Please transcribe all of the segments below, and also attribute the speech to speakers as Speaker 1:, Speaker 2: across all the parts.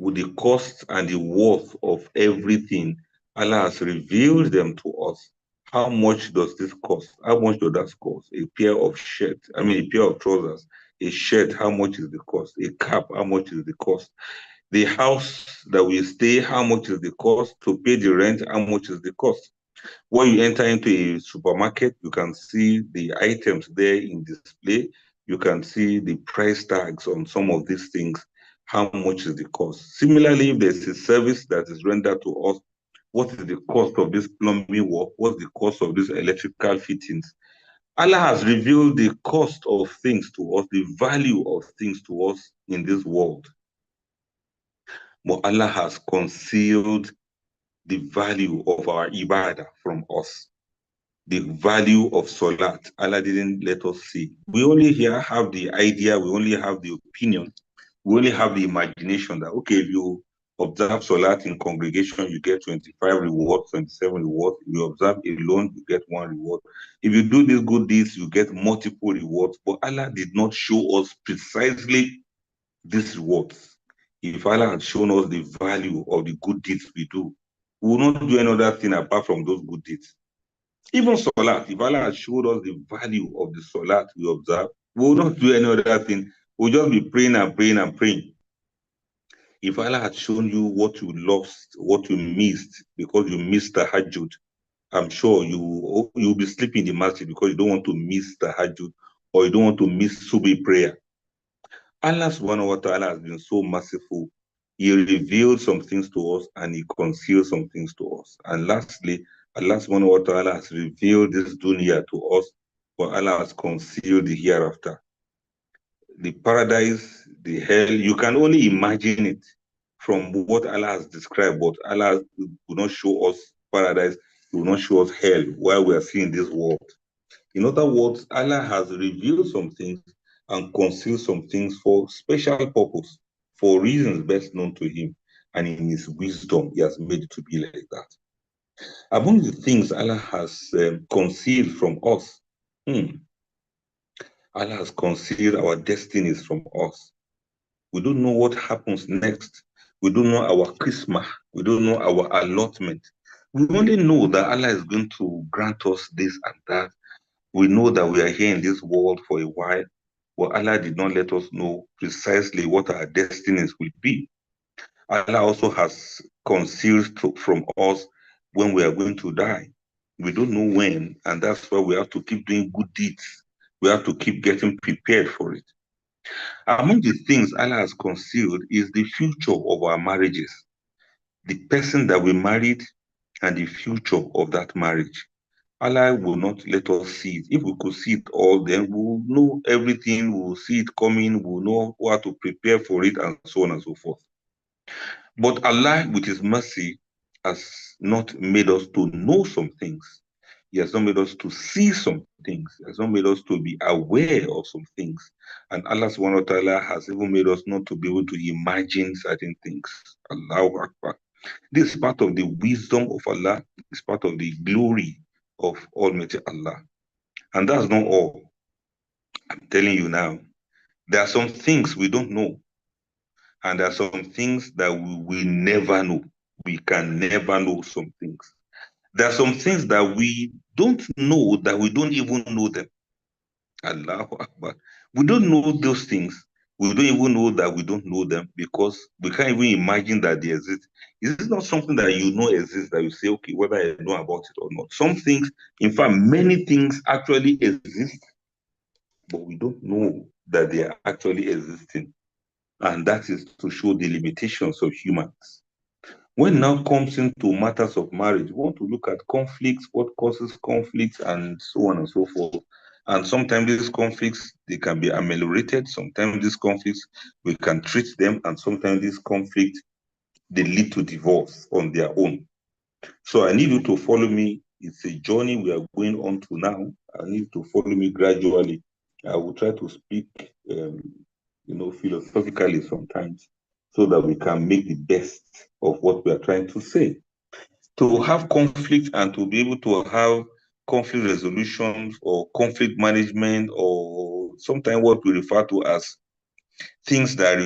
Speaker 1: with the cost and the worth of everything, Allah has revealed them to us. How much does this cost? How much does that cost? A pair of shirts, a pair of trousers, a shirt, how much is the cost? A cap, how much is the cost? The house that we stay, how much is the cost? To pay the rent, how much is the cost? When you enter into a supermarket, you can see the items there in display. You can see the price tags on some of these things. How much is the cost? Similarly, if there's a service that is rendered to us, what is the cost of this plumbing work? What's the cost of these electrical fittings? Allah has revealed the cost of things to us, the value of things to us in this world. But Allah has concealed the value of our ibadah from us. The value of salat, Allah didn't let us see. We only here have the idea, we only have the opinion, we only have the imagination that, okay, if you observe salat in congregation, you get 25 rewards, 27 rewards. If you observe alone, you get 1 reward. If you do these good deeds, you get multiple rewards. But Allah did not show us precisely these rewards. If Allah had shown us the value of the good deeds we do, we will not do any other thing apart from those good deeds. Even salat, if Allah has showed us the value of the salat we observe, we will not do any other thing. We'll just be praying and praying and praying. If Allah had shown you what you lost, what you missed, because you missed the tahajjud, I'm sure you'll be sleeping in the masjid because you don't want to miss the tahajjud or you don't want to miss subhi prayer. Allah subhanahu wa ta'ala has been so merciful. He revealed some things to us and he concealed some things to us. And lastly, Allah subhanahu wa ta'ala has revealed this dunya to us, but Allah has concealed the hereafter. The paradise, the hell, you can only imagine it from what Allah has described, but Allah will not show us paradise, He will not show us hell while we are seeing this world. In other words, Allah has revealed some things and concealed some things for special purpose, for reasons best known to Him. And in His wisdom, He has made it to be like that. Among the things Allah has concealed from us, Allah has concealed our destinies from us. We don't know what happens next. We don't know our Christmas. We don't know our allotment. We only know that Allah is going to grant us this and that. We know that we are here in this world for a while, but Allah did not let us know precisely what our destinies will be. Allah also has concealed from us when we are going to die. We don't know when, and that's why we have to keep doing good deeds. We have to keep getting prepared for it. Among the things Allah has concealed is the future of our marriages, the person that we married and the future of that marriage. Allah will not let us see it. If we could see it all, then we'll know everything, we'll see it coming, we'll know how to prepare for it, and so on and so forth. But Allah, with His mercy, has not made us to know some things. He has not made us to see some things. He has not made us to be aware of some things. And Allah subhanahu wa ta'ala has even made us not to be able to imagine certain things. Allahu Akbar. This is part of the wisdom of Allah. It's part of the glory of Almighty Allah. And that's not all. I'm telling you now, there are some things we don't know. And there are some things that we will never know. We can never know some things. There are some things that we don't know that we don't even know them. Allahu Akbar. We don't know those things. We don't even know that we don't know them because we can't even imagine that they exist. Is it not something that you know exists that you say, okay, whether I know about it or not? Some things, in fact, many things actually exist, but we don't know that they are actually existing. And that is to show the limitations of humans. When now comes into matters of marriage, we want to look at conflicts, what causes conflicts, and so on and so forth. And sometimes these conflicts, they can be ameliorated. Sometimes these conflicts, we can treat them. And sometimes these conflicts, they lead to divorce on their own. So I need you to follow me. It's a journey we are going on to now. I need you to follow me gradually. I will try to speak, philosophically sometimes so that we can make the best of what we are trying to say. To have conflict and to be able to have conflict resolutions or conflict management, or sometimes what we refer to as things that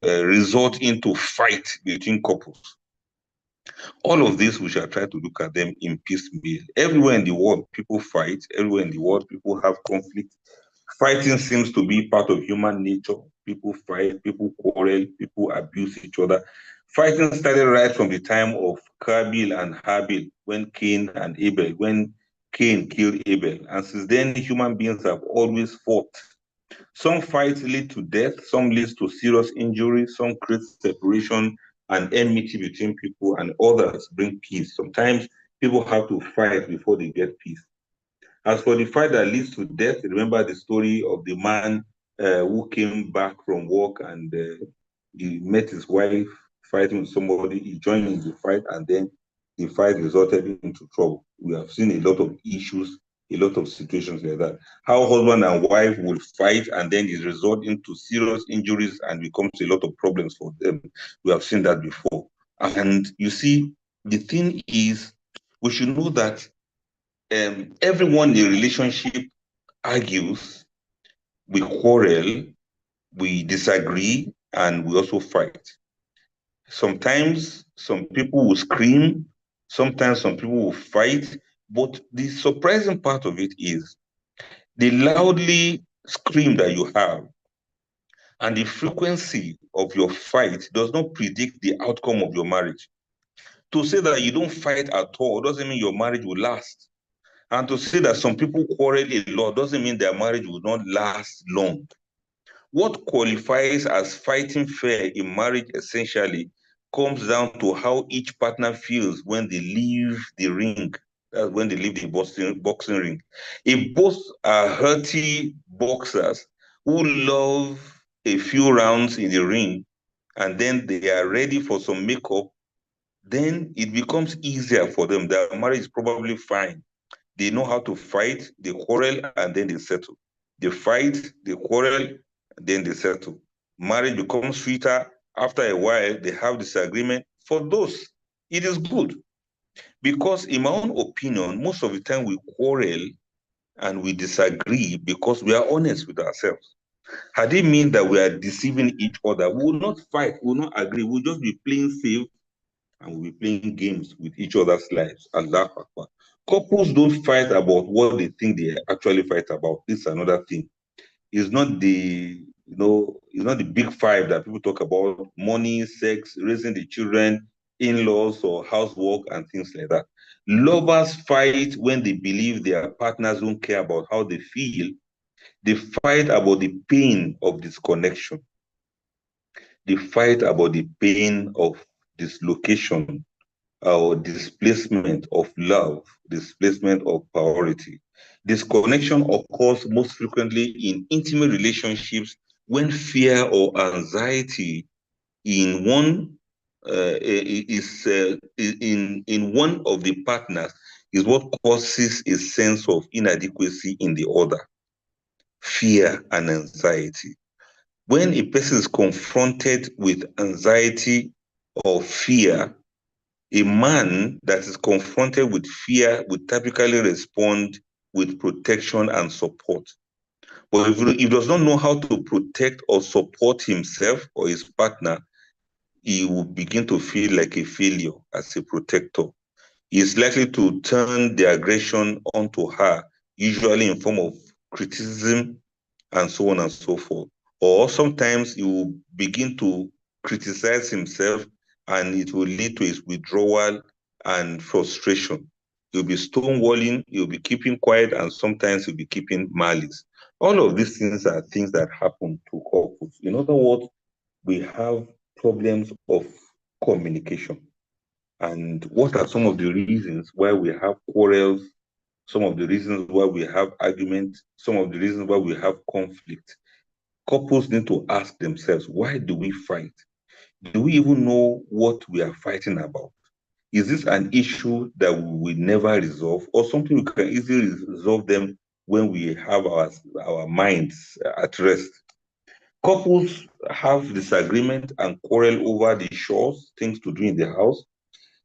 Speaker 1: result into fight between couples. All of this, we shall try to look at them in piecemeal. Everywhere in the world, people fight. Everywhere in the world, people have conflict. Fighting seems to be part of human nature. People fight, people quarrel, people abuse each other. Fighting started right from the time of Kabil and Habil, when Cain and Abel, when Cain killed Abel. And since then, human beings have always fought. Some fights lead to death, some leads to serious injury, some create separation and enmity between people, and others bring peace. Sometimes people have to fight before they get peace. As for the fight that leads to death, remember the story of the man who came back from work and he met his wife fighting with somebody. He joined in the fight, and then the fight resulted into trouble. We have seen a lot of issues, a lot of situations like that. How husband and wife will fight, and then it results into serious injuries and becomes a lot of problems for them. We have seen that before. And you see, the thing is, we should know that everyone in a relationship argues, we quarrel, we disagree, and we also fight. Sometimes some people will scream, sometimes some people will fight, but the surprising part of it is the loudly scream that you have and the frequency of your fight does not predict the outcome of your marriage. To say that you don't fight at all doesn't mean your marriage will last. And to say that some people quarrel a lot doesn't mean their marriage will not last long. What qualifies as fighting fair in marriage essentially comes down to how each partner feels when they leave the ring, when they leave the boxing ring. If both are hearty boxers who love a few rounds in the ring and then they are ready for some makeup, then it becomes easier for them. Their marriage is probably fine. They know how to fight, they quarrel, and then they settle. They fight, they quarrel, then they settle. Marriage becomes sweeter. After a while, they have disagreement. For those, it is good. Because in my own opinion, most of the time we quarrel and we disagree because we are honest with ourselves. Had it mean that we are deceiving each other, we will not fight, we will not agree, we'll just be playing safe and we'll be playing games with each other's lives. Allah Akbar. Couples don't fight about what they think they actually fight about. This is another thing. It's not it's not the big five that people talk about: money, sex, raising the children, in-laws, or housework, and things like that. Lovers fight when they believe their partners don't care about how they feel. They fight about the pain of disconnection. They fight about the pain of dislocation or displacement of love, displacement of priority. Disconnection occurs most frequently in intimate relationships when fear or anxiety in one is in one of the partners is what causes a sense of inadequacy in the other. Fear and anxiety. When a person is confronted with anxiety or fear, a man that is confronted with fear would typically respond with protection and support. But if he does not know how to protect or support himself or his partner, he will begin to feel like a failure as a protector. He is likely to turn the aggression onto her, usually in form of criticism and so on and so forth. Or sometimes he will begin to criticize himself and it will lead to his withdrawal and frustration. He'll be stonewalling, he'll be keeping quiet, and sometimes he'll be keeping malice. All of these things are things that happen to couples. In other words, we have problems of communication. And what are some of the reasons why we have quarrels, some of the reasons why we have arguments, some of the reasons why we have conflict? Couples need to ask themselves, why do we fight? Do we even know what we are fighting about? Is this an issue that we will never resolve, or something we can easily resolve them when we have our minds at rest? Couples have disagreement and quarrel over the chores, things to do in the house.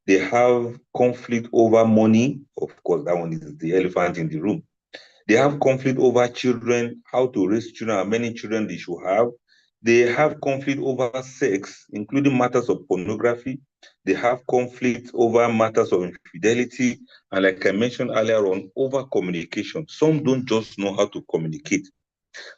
Speaker 1: They have conflict over money. Of course, that one is the elephant in the room. They have conflict over children, how to raise children, how many children they should have. They have conflict over sex, including matters of pornography. They have conflict over matters of infidelity. And like I mentioned earlier on, over communication. Some don't just know how to communicate.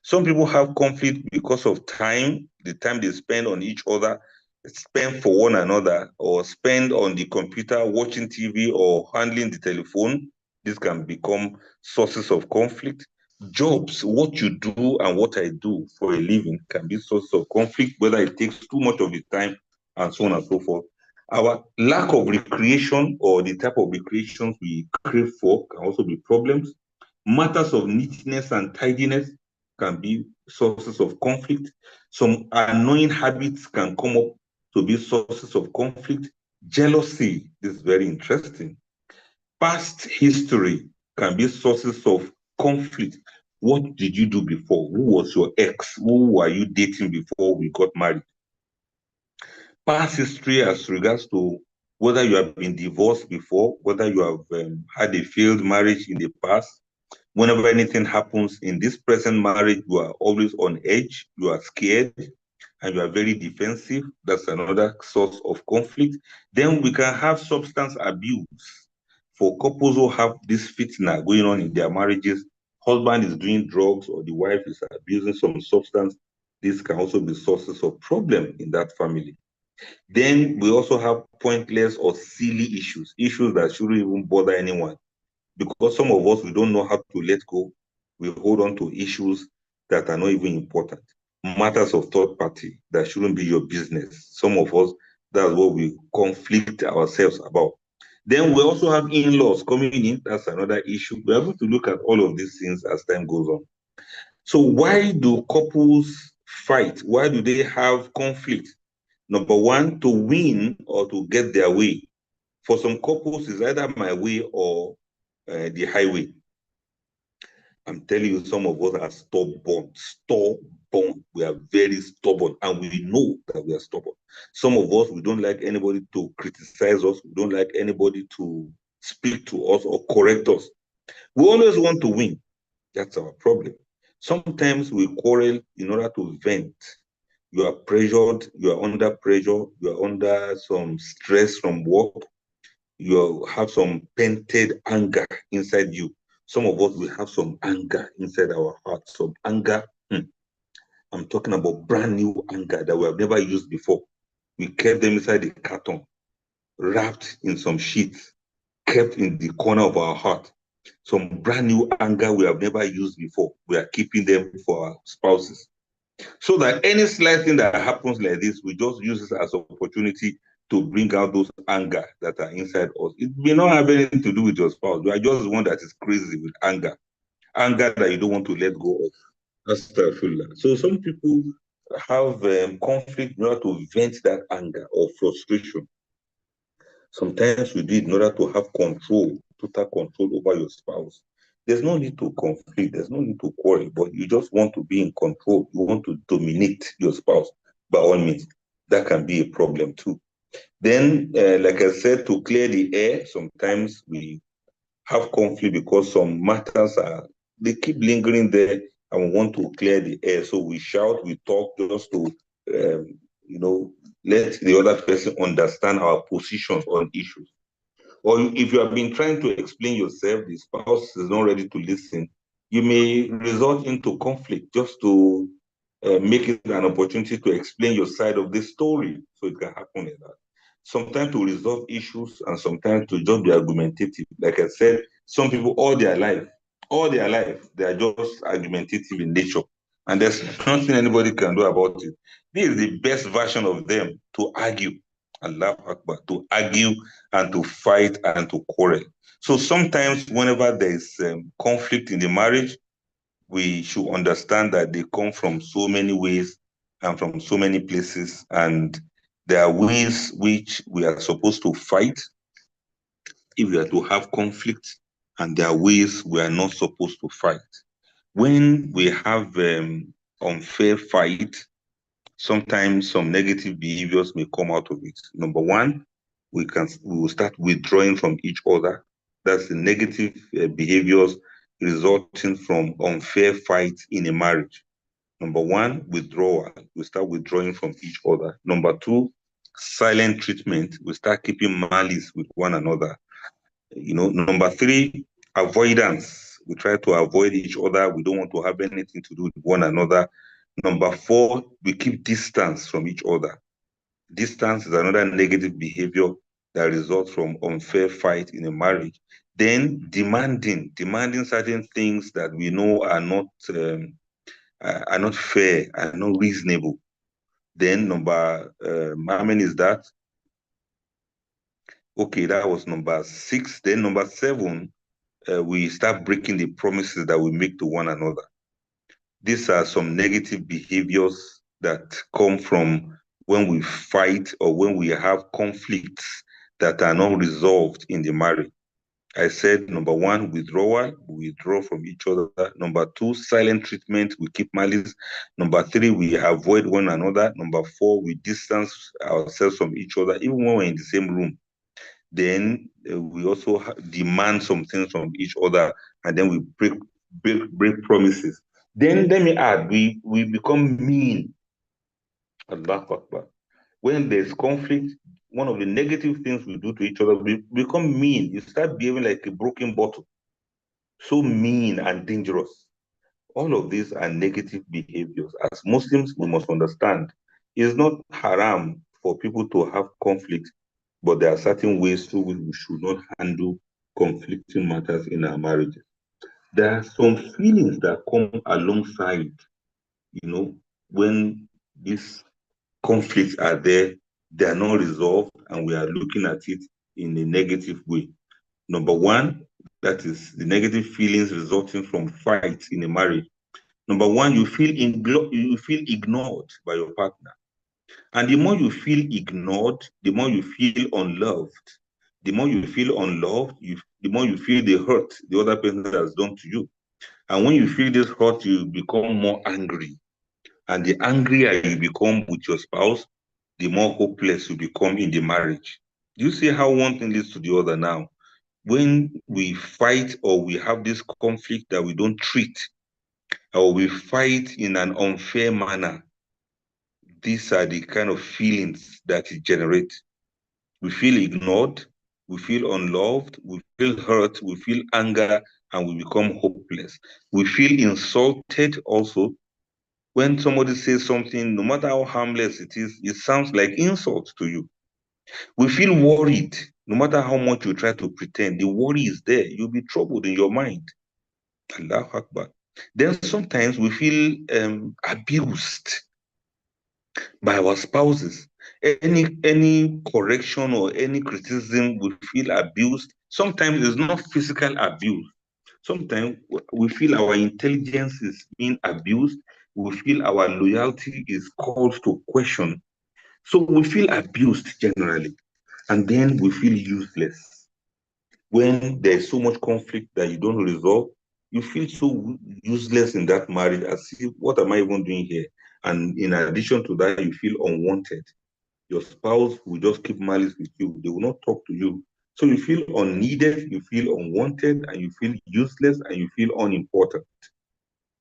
Speaker 1: Some people have conflict because of time, the time they spend on each other, spend for one another, or spend on the computer watching TV or handling the telephone. This can become sources of conflict. Jobs, what you do and what I do for a living can be sources of conflict, whether it takes too much of the time and so on and so forth. Our lack of recreation or the type of recreations we crave for can also be problems. Matters of neatness and tidiness can be sources of conflict. Some annoying habits can come up to be sources of conflict. Jealousy is very interesting. Past history can be sources of conflict. What did you do before? Who was your ex? Who were you dating before we got married? Past history as regards to whether you have been divorced before, whether you have had a failed marriage in the past. Whenever anything happens in this present marriage, you are always on edge, you are scared, and you are very defensive. That's another source of conflict. Then we can have substance abuse. For couples who have this fitna going on in their marriages, husband is doing drugs or the wife is abusing some substance. This can also be sources of problem in that family. Then we also have pointless or silly issues, issues that shouldn't even bother anyone. Because some of us, we don't know how to let go. We hold on to issues that are not even important. Matters of third party that shouldn't be your business. Some of us, that's what we conflict ourselves about. Then we also have in-laws coming in. That's another issue. We have to look at all of these things as time goes on. So why do couples fight? Why do they have conflict? Number one, to win or to get their way. For some couples, it's either my way or the highway. I'm telling you, some of us are stubborn, stubborn. We are very stubborn, and we know that we are stubborn. Some of us, we don't like anybody to criticize us. We don't like anybody to speak to us or correct us. We always want to win. That's our problem. Sometimes we quarrel in order to vent. You are pressured, you are under pressure, you are under some stress from work, you have some painted anger inside you. Some of us will have some anger inside our heart, some anger. I'm talking about brand new anger that we have never used before. We kept them inside the carton, wrapped in some sheets, kept in the corner of our heart. Some brand new anger we have never used before. We are keeping them for our spouses. So that any slight thing that happens like this, we just use it as an opportunity to bring out those anger that are inside us. It may not have anything to do with your spouse. You are just one that is crazy with anger, anger that you don't want to let go of. Astaghfirullah. So some people have conflict in order to vent that anger or frustration. Sometimes we do it in order to have control, total control over your spouse. There's no need to conflict, there's no need to quarrel, but you just want to be in control. You want to dominate your spouse by all means. That can be a problem too. Then, like I said, to clear the air, sometimes we have conflict because some matters are, they keep lingering there and we want to clear the air. So we shout, we talk just to, you know, let the other person understand our positions on issues. Or if you have been trying to explain yourself, the spouse is not ready to listen, you may result into conflict just to make it an opportunity to explain your side of the story. So it can happen like that. Sometimes to resolve issues and sometimes to just be argumentative. Like I said, some people all their life, they are just argumentative in nature. And there's nothing anybody can do about it. This is the best version of them to argue. Allah Akbar, to argue and to fight and to quarrel. So sometimes whenever there is conflict in the marriage, we should understand that they come from so many ways and from so many places, and there are ways which we are supposed to fight if we are to have conflict, and there are ways we are not supposed to fight. When we have unfair fight, sometimes some negative behaviors may come out of it. Number one, we will start withdrawing from each other. That's the negative behaviors resulting from unfair fights in a marriage. Number one, withdrawal. We start withdrawing from each other. Number two, silent treatment. We start keeping malice with one another. Number three, avoidance. We try to avoid each other. We don't want to have anything to do with one another. Number four, we keep distance from each other. Distance is another negative behavior that results from unfair fight in a marriage. Then demanding certain things that we know are not fair, are not reasonable. Then number, how many is that? Okay, that was number 6. Then number 7, we start breaking the promises that we make to one another. These are some negative behaviors that come from when we fight or when we have conflicts that are not resolved in the marriage. I said, number 1, withdrawal. We withdraw from each other. Number 2, silent treatment. We keep malice. Number 3, we avoid one another. Number 4, we distance ourselves from each other, even when we're in the same room. Then we also demand some things from each other, and then we break promises. Then let me add, we become mean. Allahu Akbar. When there's conflict, one of the negative things we do to each other, we become mean. You start behaving like a broken bottle. So mean and dangerous. All of these are negative behaviors. As Muslims, we must understand it's not haram for people to have conflict, but there are certain ways through which we should not handle conflicting matters in our marriages. There are some feelings that come alongside, when these conflicts are there, they are not resolved, and we are looking at it in a negative way. Number 1, that is the negative feelings resulting from fights in a marriage. Number 1, you feel ignored by your partner. And the more you feel ignored, the more you feel unloved. The more you feel unloved, the more you feel the hurt the other person has done to you. And when you feel this hurt, you become more angry. And the angrier you become with your spouse, the more hopeless you become in the marriage. Do you see how one thing leads to the other now? When we fight or we have this conflict that we don't treat, or we fight in an unfair manner, these are the kind of feelings that it generates. We feel ignored, we feel unloved, we feel hurt, we feel anger, and we become hopeless. We feel insulted also. When somebody says something, no matter how harmless it is, it sounds like insult to you. We feel worried. No matter how much you try to pretend, the worry is there. You'll be troubled in your mind. Allahu Akbar. Then sometimes we feel abused by our spouses. Any correction or any criticism, we feel abused. Sometimes it's not physical abuse. Sometimes we feel our intelligence is being abused. We feel our loyalty is called to question. So we feel abused generally. And then we feel useless. When there's so much conflict that you don't resolve, you feel so useless in that marriage, as if, what am I even doing here? And in addition to that, you feel unwanted. Your spouse will just keep malice with you. They will not talk to you. So you feel unneeded, you feel unwanted, and you feel useless, and you feel unimportant.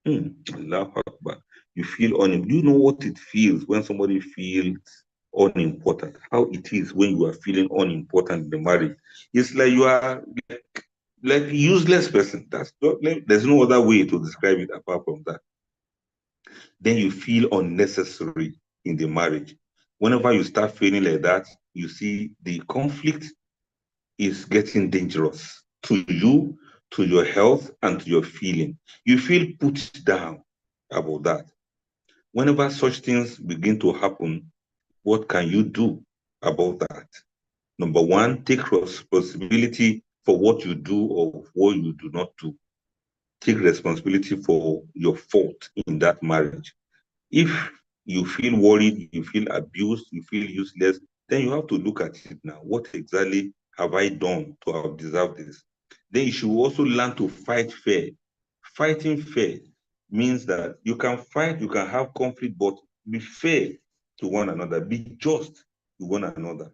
Speaker 1: Allah Akbar. You feel unimportant. You know what it feels when somebody feels unimportant? How it is when you are feeling unimportant in the marriage. It's like you are like a useless person. There's no other way to describe it apart from that. Then you feel unnecessary in the marriage. Whenever you start feeling like that, you see the conflict is getting dangerous to you, to your health, and to your feeling. You feel put down about that. Whenever such things begin to happen, what can you do about that? Number 1, take responsibility for what you do or what you do not do. Take responsibility for your fault in that marriage. If you feel worried, you feel abused, you feel useless, then you have to look at it now. What exactly have I done to have deserved this? Then you should also learn to fight fair. Fighting fair means that you can fight, you can have conflict, but be fair to one another, be just to one another.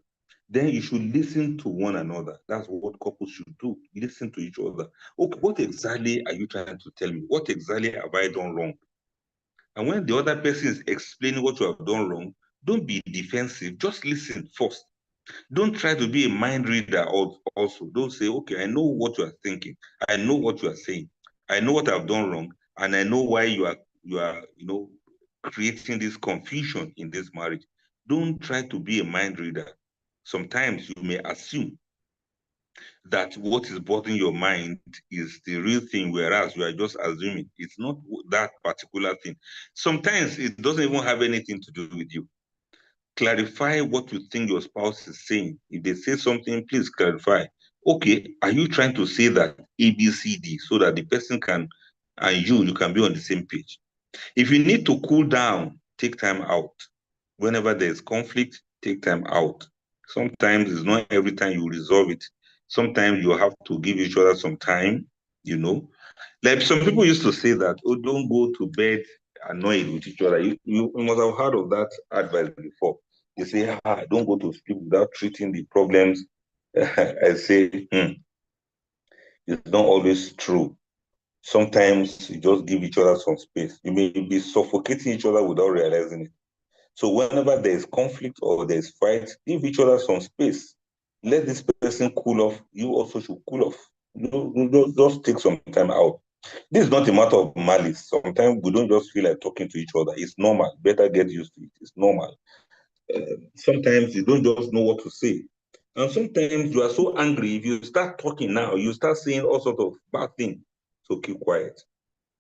Speaker 1: then you should listen to one another. That's what couples should do. Listen to each other. Okay, what exactly are you trying to tell me? What exactly have I done wrong? And when the other person is explaining what you have done wrong, don't be defensive. Just listen first. Don't try to be a mind reader also. Don't say, okay, I know what you are thinking. I know what you are saying. I know what I've done wrong, and I know why you are creating this confusion in this marriage. Don't try to be a mind reader. Sometimes you may assume that what is bothering your mind is the real thing, whereas you are just assuming it's not that particular thing. Sometimes it doesn't even have anything to do with you. Clarify what you think your spouse is saying. If they say something, please clarify. Okay, are you trying to say that A, B, C, D, so that the person can, and you can be on the same page? If you need to cool down, take time out. Whenever there's conflict, take time out. Sometimes it's not every time you resolve it. Sometimes you have to give each other some time, you know. Like some people used to say that, oh, don't go to bed annoyed with each other. You must have heard of that advice before. They say, don't go to sleep without treating the problems. I say, it's not always true. Sometimes you just give each other some space. You may be suffocating each other without realizing it. So whenever there is conflict or there is fight, give each other some space. Let this person cool off. You also should cool off. Just take some time out. This is not a matter of malice. Sometimes we don't just feel like talking to each other. It's normal. Better get used to it. It's normal. Sometimes you don't just know what to say. And sometimes you are so angry. If you start talking now, you start saying all sorts of bad things. So keep quiet.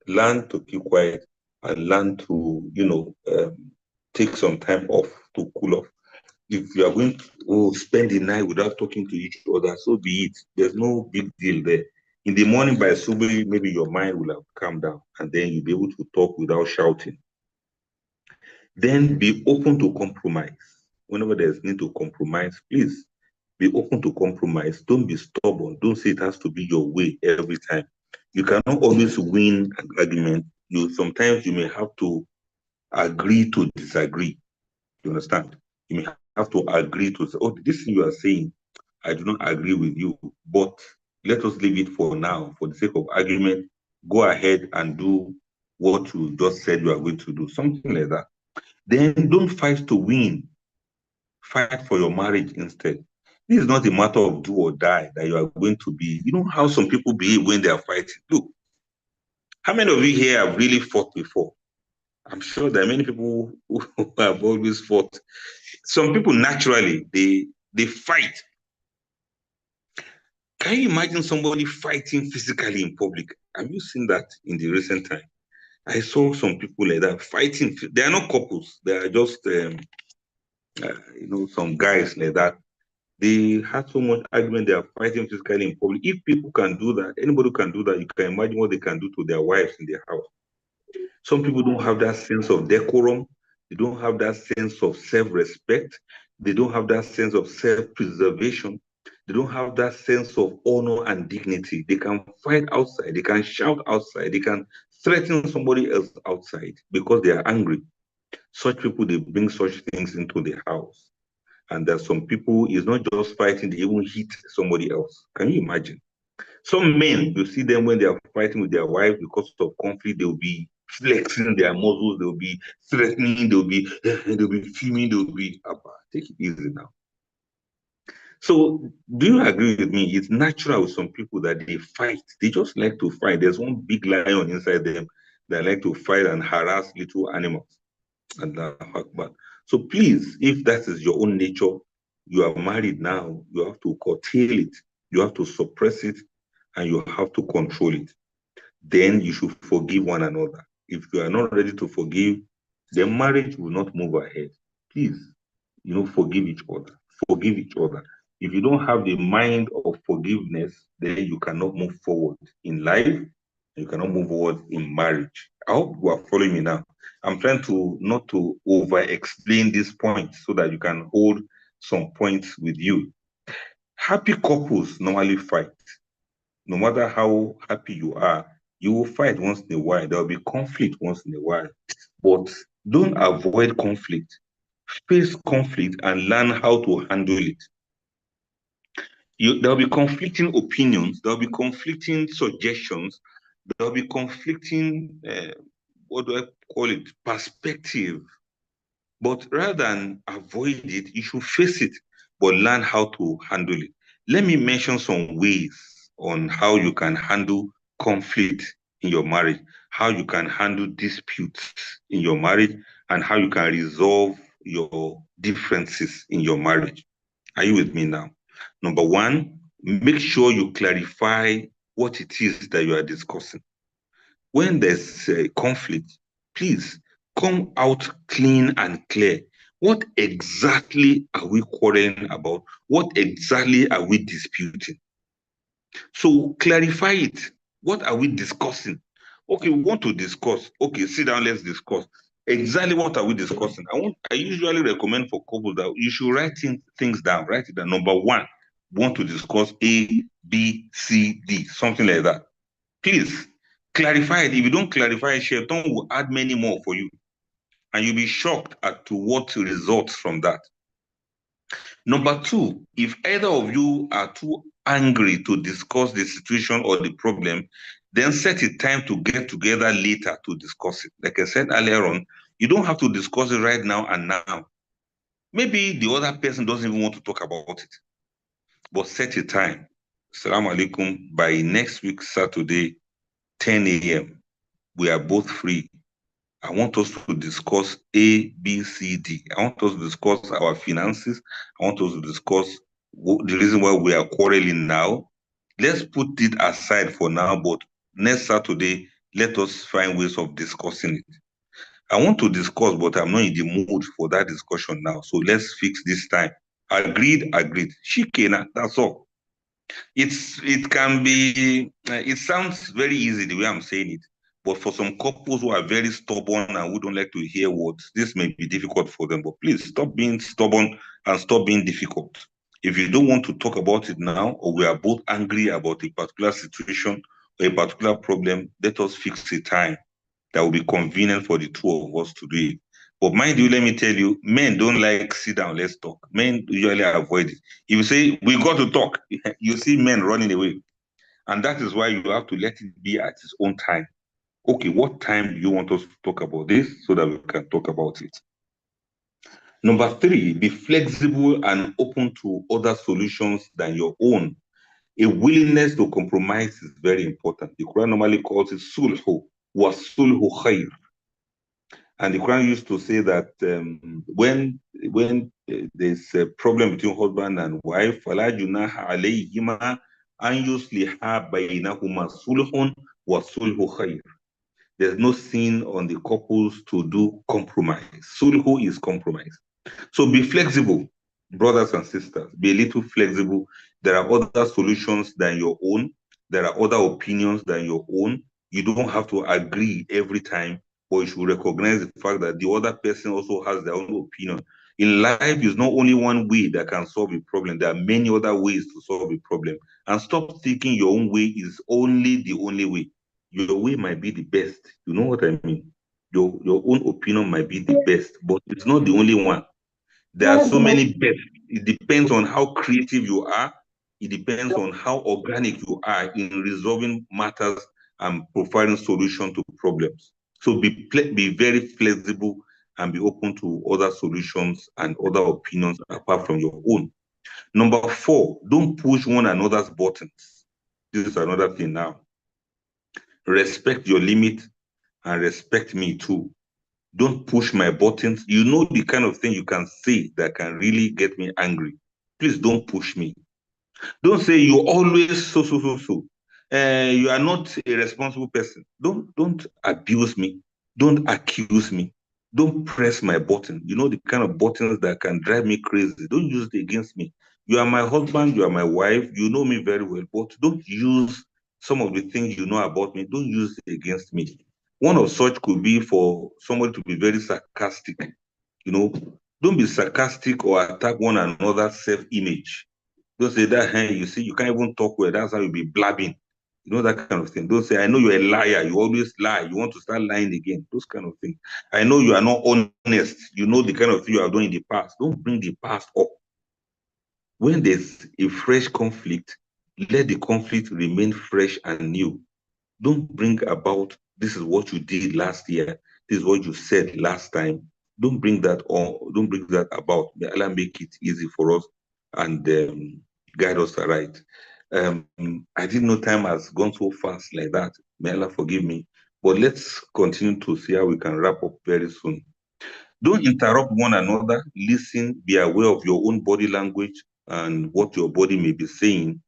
Speaker 1: Learn to keep quiet and learn to, take some time off to cool off. If you are going to spend the night without talking to each other, so be it. There's no big deal there. In the morning by Subri, maybe your mind will have calmed down and then you'll be able to talk without shouting. Then be open to compromise. Whenever there's need to compromise, please be open to compromise. Don't be stubborn. Don't say it has to be your way every time. You cannot always win an argument. Sometimes you may have to agree to disagree. You understand? You may have to agree to say, oh, this thing you are saying, I do not agree with you, but let us leave it for now. For the sake of argument, go ahead and do what you just said you are going to do, something like that. Then don't fight to win. Fight for your marriage instead. This is not a matter of do or die that you are going to be. You know how some people behave when they are fighting? Look, how many of you here have really fought before? I'm sure there are many people who have always fought. Some people naturally they fight. Can you imagine somebody fighting physically in public? Have you seen that in the recent time? I saw some people like that fighting. They are not couples. They are just some guys like that. They had so much argument. They are fighting physically in public. If people can do that, anybody can do that. You can imagine what they can do to their wives in their house. Some people don't have that sense of decorum. They don't have that sense of self-respect. They don't have that sense of self-preservation. They don't have that sense of honor and dignity. They can fight outside. They can shout outside. They can threaten somebody else outside because they are angry. Such people, they bring such things into the house. And there's some people, it's not just fighting, they even hit somebody else. Can you imagine? Some men, you see them when they are fighting with their wife because of conflict, they'll be flexing their muscles, they'll be threatening, they'll be fuming, they'll be, take it easy now. So, do you agree with me? It's natural with some people that they fight. They just like to fight. There's one big lion inside them that like to fight and harass little animals. So please, if that is your own nature, you are married now, you have to curtail it, you have to suppress it, and you have to control it. Then you should forgive one another. If you are not ready to forgive, the marriage will not move ahead. Please, forgive each other. Forgive each other. If you don't have the mind of forgiveness, then you cannot move forward in life. You cannot move forward in marriage. I hope you are following me now. I'm trying to not to over explain this point so that you can hold some points with you. Happy couples normally fight. No matter how happy you are, you will fight once in a while. There will be conflict once in a while. But don't avoid conflict. Face conflict and learn how to handle it. There'll be conflicting opinions, there'll be conflicting suggestions, there'll be conflicting, what do I call it, perspective. But rather than avoid it, you should face it, but learn how to handle it. Let me mention some ways on how you can handle conflict in your marriage, how you can handle disputes in your marriage, and how you can resolve your differences in your marriage. Are you with me now? Number one, make sure you clarify what it is that you are discussing. When there's a conflict, please come out clean and clear. What exactly are we quarreling about? What exactly are we disputing? So clarify it. What are we discussing? Okay, we want to discuss. Okay, sit down, let's discuss. Exactly what are we discussing? I usually recommend for couples that you should write things down. Write it down. Number one, we want to discuss A, B, C, D, something like that. Please clarify it. If you don't clarify it, Shaitan will add many more for you. And you'll be shocked as to what results from that. Number two, if either of you are too angry to discuss the situation or the problem, then set a time to get together later to discuss it. Like I said earlier on, you don't have to discuss it right now and now. Maybe the other person doesn't even want to talk about it, but set a time. Assalamu alaikum. By next week, Saturday, 10 a.m., we are both free. I want us to discuss A, B, C, D. I want us to discuss our finances. I want us to discuss the reason why we are quarreling now. Let's put it aside for now, but next Saturday, let us find ways of discussing it. I want to discuss, but I'm not in the mood for that discussion now. So let's fix this time. Agreed, agreed. Shikena, that's all. It can be, it sounds very easy the way I'm saying it, but for some couples who are very stubborn and who don't like to hear words, this may be difficult for them. But please stop being stubborn and stop being difficult. If you don't want to talk about it now, or we are both angry about a particular situation or a particular problem, let us fix a time that will be convenient for the two of us to do it. But mind you, let me tell you, men don't like sit down, let's talk. Men usually avoid it. If you say, we got to talk, you see men running away. And that is why you have to let it be at its own time. Okay, what time do you want us to talk about this so that we can talk about it? Number three, be flexible and open to other solutions than your own. A willingness to compromise is very important. The Quran normally calls it sulhu, wa sulhu khair. And the Quran used to say that when there's a problem between husband and wife, فَلَا جُنَاحَ عَلَيْهِمَا أَنْ يُصْلِحَا بَيْنَهُمَا صُلْحٌ وَصُلْحُ خَيْرٌ. There's no sin on the couples to do compromise. Sulhu is compromise. So be flexible, brothers and sisters. Be a little flexible. There are other solutions than your own. There are other opinions than your own. You don't have to agree every time, but you should recognize the fact that the other person also has their own opinion. In life, is not only one way that can solve a problem. There are many other ways to solve a problem. And stop thinking your own way is only the only way. Your way might be the best. You know what I mean? Your own opinion might be the best, but it's not the only one. There are so many bets. It depends on how creative you are. It depends on how organic you are in resolving matters and providing solutions to problems. So be very flexible and be open to other solutions and other opinions apart from your own. Number four, don't push one another's buttons. This is another thing now. Respect your limit and respect me too. Don't push my buttons. You know the kind of thing you can say that can really get me angry. Please don't push me. Don't say you always so. You are not a responsible person. Don't abuse me. Don't accuse me. Don't press my button. You know the kind of buttons that can drive me crazy. Don't use it against me. You are my husband. You are my wife. You know me very well. But don't use some of the things you know about me. Don't use it against me. One of such could be for somebody to be very sarcastic. You know, don't be sarcastic or attack one another's self-image. Don't say that, hey, you see, you can't even talk well. That's how you be blabbing. You know, that kind of thing. Don't say, I know you're a liar. You always lie. You want to start lying again. Those kind of things. I know you are not honest. You know the kind of thing you have done in the past. Don't bring the past up. When there's a fresh conflict, let the conflict remain fresh and new. Don't bring about this is what you did last year, this is what you said last time. Don't bring that on, don't bring that about. May Allah make it easy for us and guide us right. I didn't know time has gone so fast like that. May Allah forgive me. But let's continue to see how we can wrap up very soon. Don't interrupt one another. Listen, be aware of your own body language and what your body may be saying.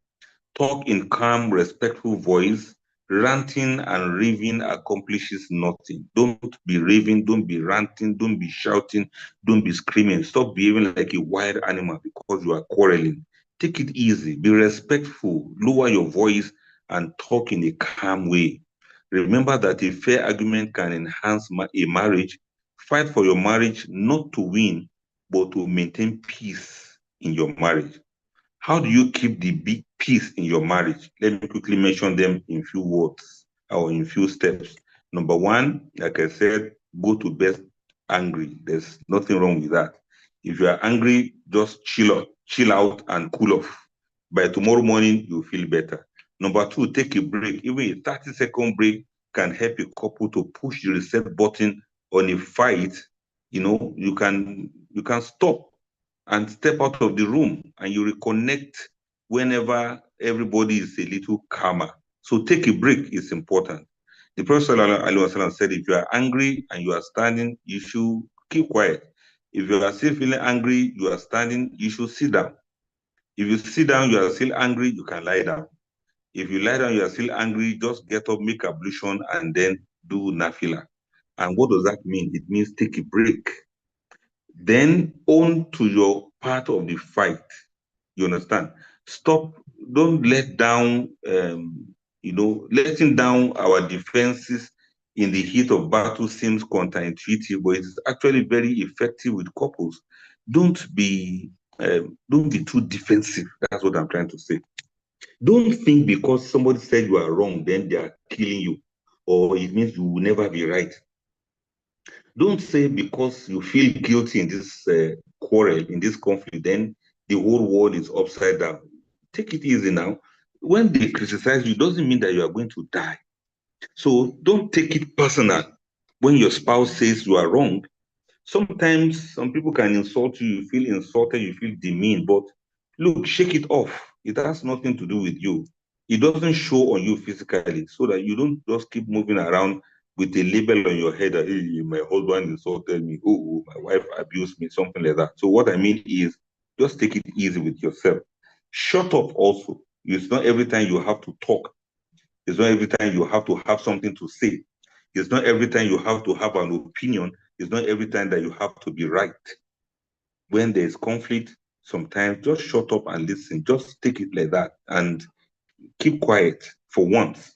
Speaker 1: Talk in calm, respectful voice. Ranting and raving accomplishes nothing. Don't be raving, don't be ranting, don't be shouting, don't be screaming. Stop behaving like a wild animal because you are quarreling. Take it easy, be respectful, lower your voice, and talk in a calm way. Remember that a fair argument can enhance a marriage. Fight for your marriage not to win, but to maintain peace in your marriage. How do you keep the big peace in your marriage? Let me quickly mention them in few words or in few steps. Number one, like I said, go to bed angry. There's nothing wrong with that. If you are angry, just chill out and cool off. By tomorrow morning, you'll feel better. Number two, take a break. Even a 30-second break can help a couple to push the reset button on a fight. You can stop and step out of the room and you reconnect whenever everybody is a little calmer. So take a break is important. The Prophet ﷺ said, if you are angry and you are standing, you should keep quiet. If you are still feeling angry, you are standing, you should sit down. If you sit down, you are still angry, you can lie down. If you lie down, you are still angry, just get up, make ablution, and then do nafila. And what does that mean? It means take a break. Then own to your part of the fight. You understand? Stop, don't let down, letting down our defenses in the heat of battle seems counterintuitive, but it's actually very effective with couples. Don't be too defensive. That's what I'm trying to say. Don't think because somebody said you are wrong, then they are killing you, or it means you will never be right. Don't say because you feel guilty in this quarrel, in this conflict, then the whole world is upside down. Take it easy now. When they criticize you, doesn't mean that you are going to die. So don't take it personal. When your spouse says you are wrong, sometimes some people can insult you, you feel insulted, you feel demeaned, but look, shake it off. It has nothing to do with you. It doesn't show on you physically, so that you don't just keep moving around with a label on your head that hey, my husband insulted me, oh, my wife abused me, something like that. So what I mean is just take it easy with yourself. Shut up also. It's not every time you have to talk. It's not every time you have to have something to say. It's not every time you have to have an opinion. It's not every time that you have to be right. When there's conflict, sometimes just shut up and listen. Just take it like that and keep quiet for once.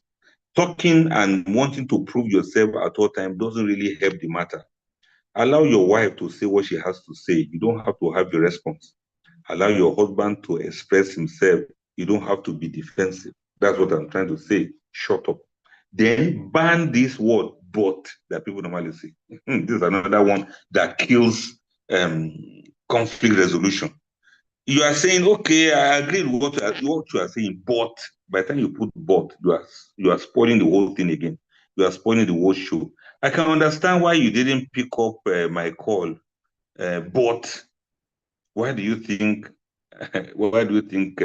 Speaker 1: Talking and wanting to prove yourself at all time doesn't really help the matter. Allow your wife to say what she has to say. You don't have to have a response. Allow your husband to express himself. You don't have to be defensive. That's what I'm trying to say. Shut up. Then ban this word, but, that people normally say. This is another one that kills um, conflict resolution. You are saying, okay, I agree with what you are saying, but by the time you put but, you are spoiling the whole thing again. You are spoiling the whole show. I can understand why you didn't pick up my call, but why do you think why do you think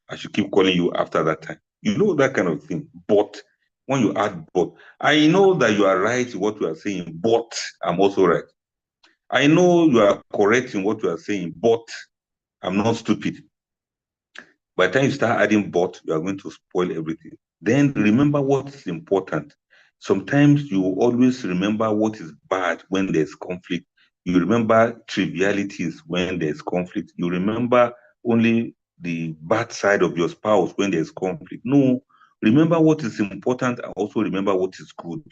Speaker 1: I should keep calling you after that time? You know that kind of thing. But when you add but, I know that you are right in what you are saying, but I'm also right. I know you are correct in what you are saying, but I'm not stupid. By the time you start adding but, you are going to spoil everything. Then remember what's important. Sometimes you always remember what is bad when there's conflict. You remember trivialities when there's conflict. You remember only the bad side of your spouse when there's conflict. No, remember what is important and also remember what is good.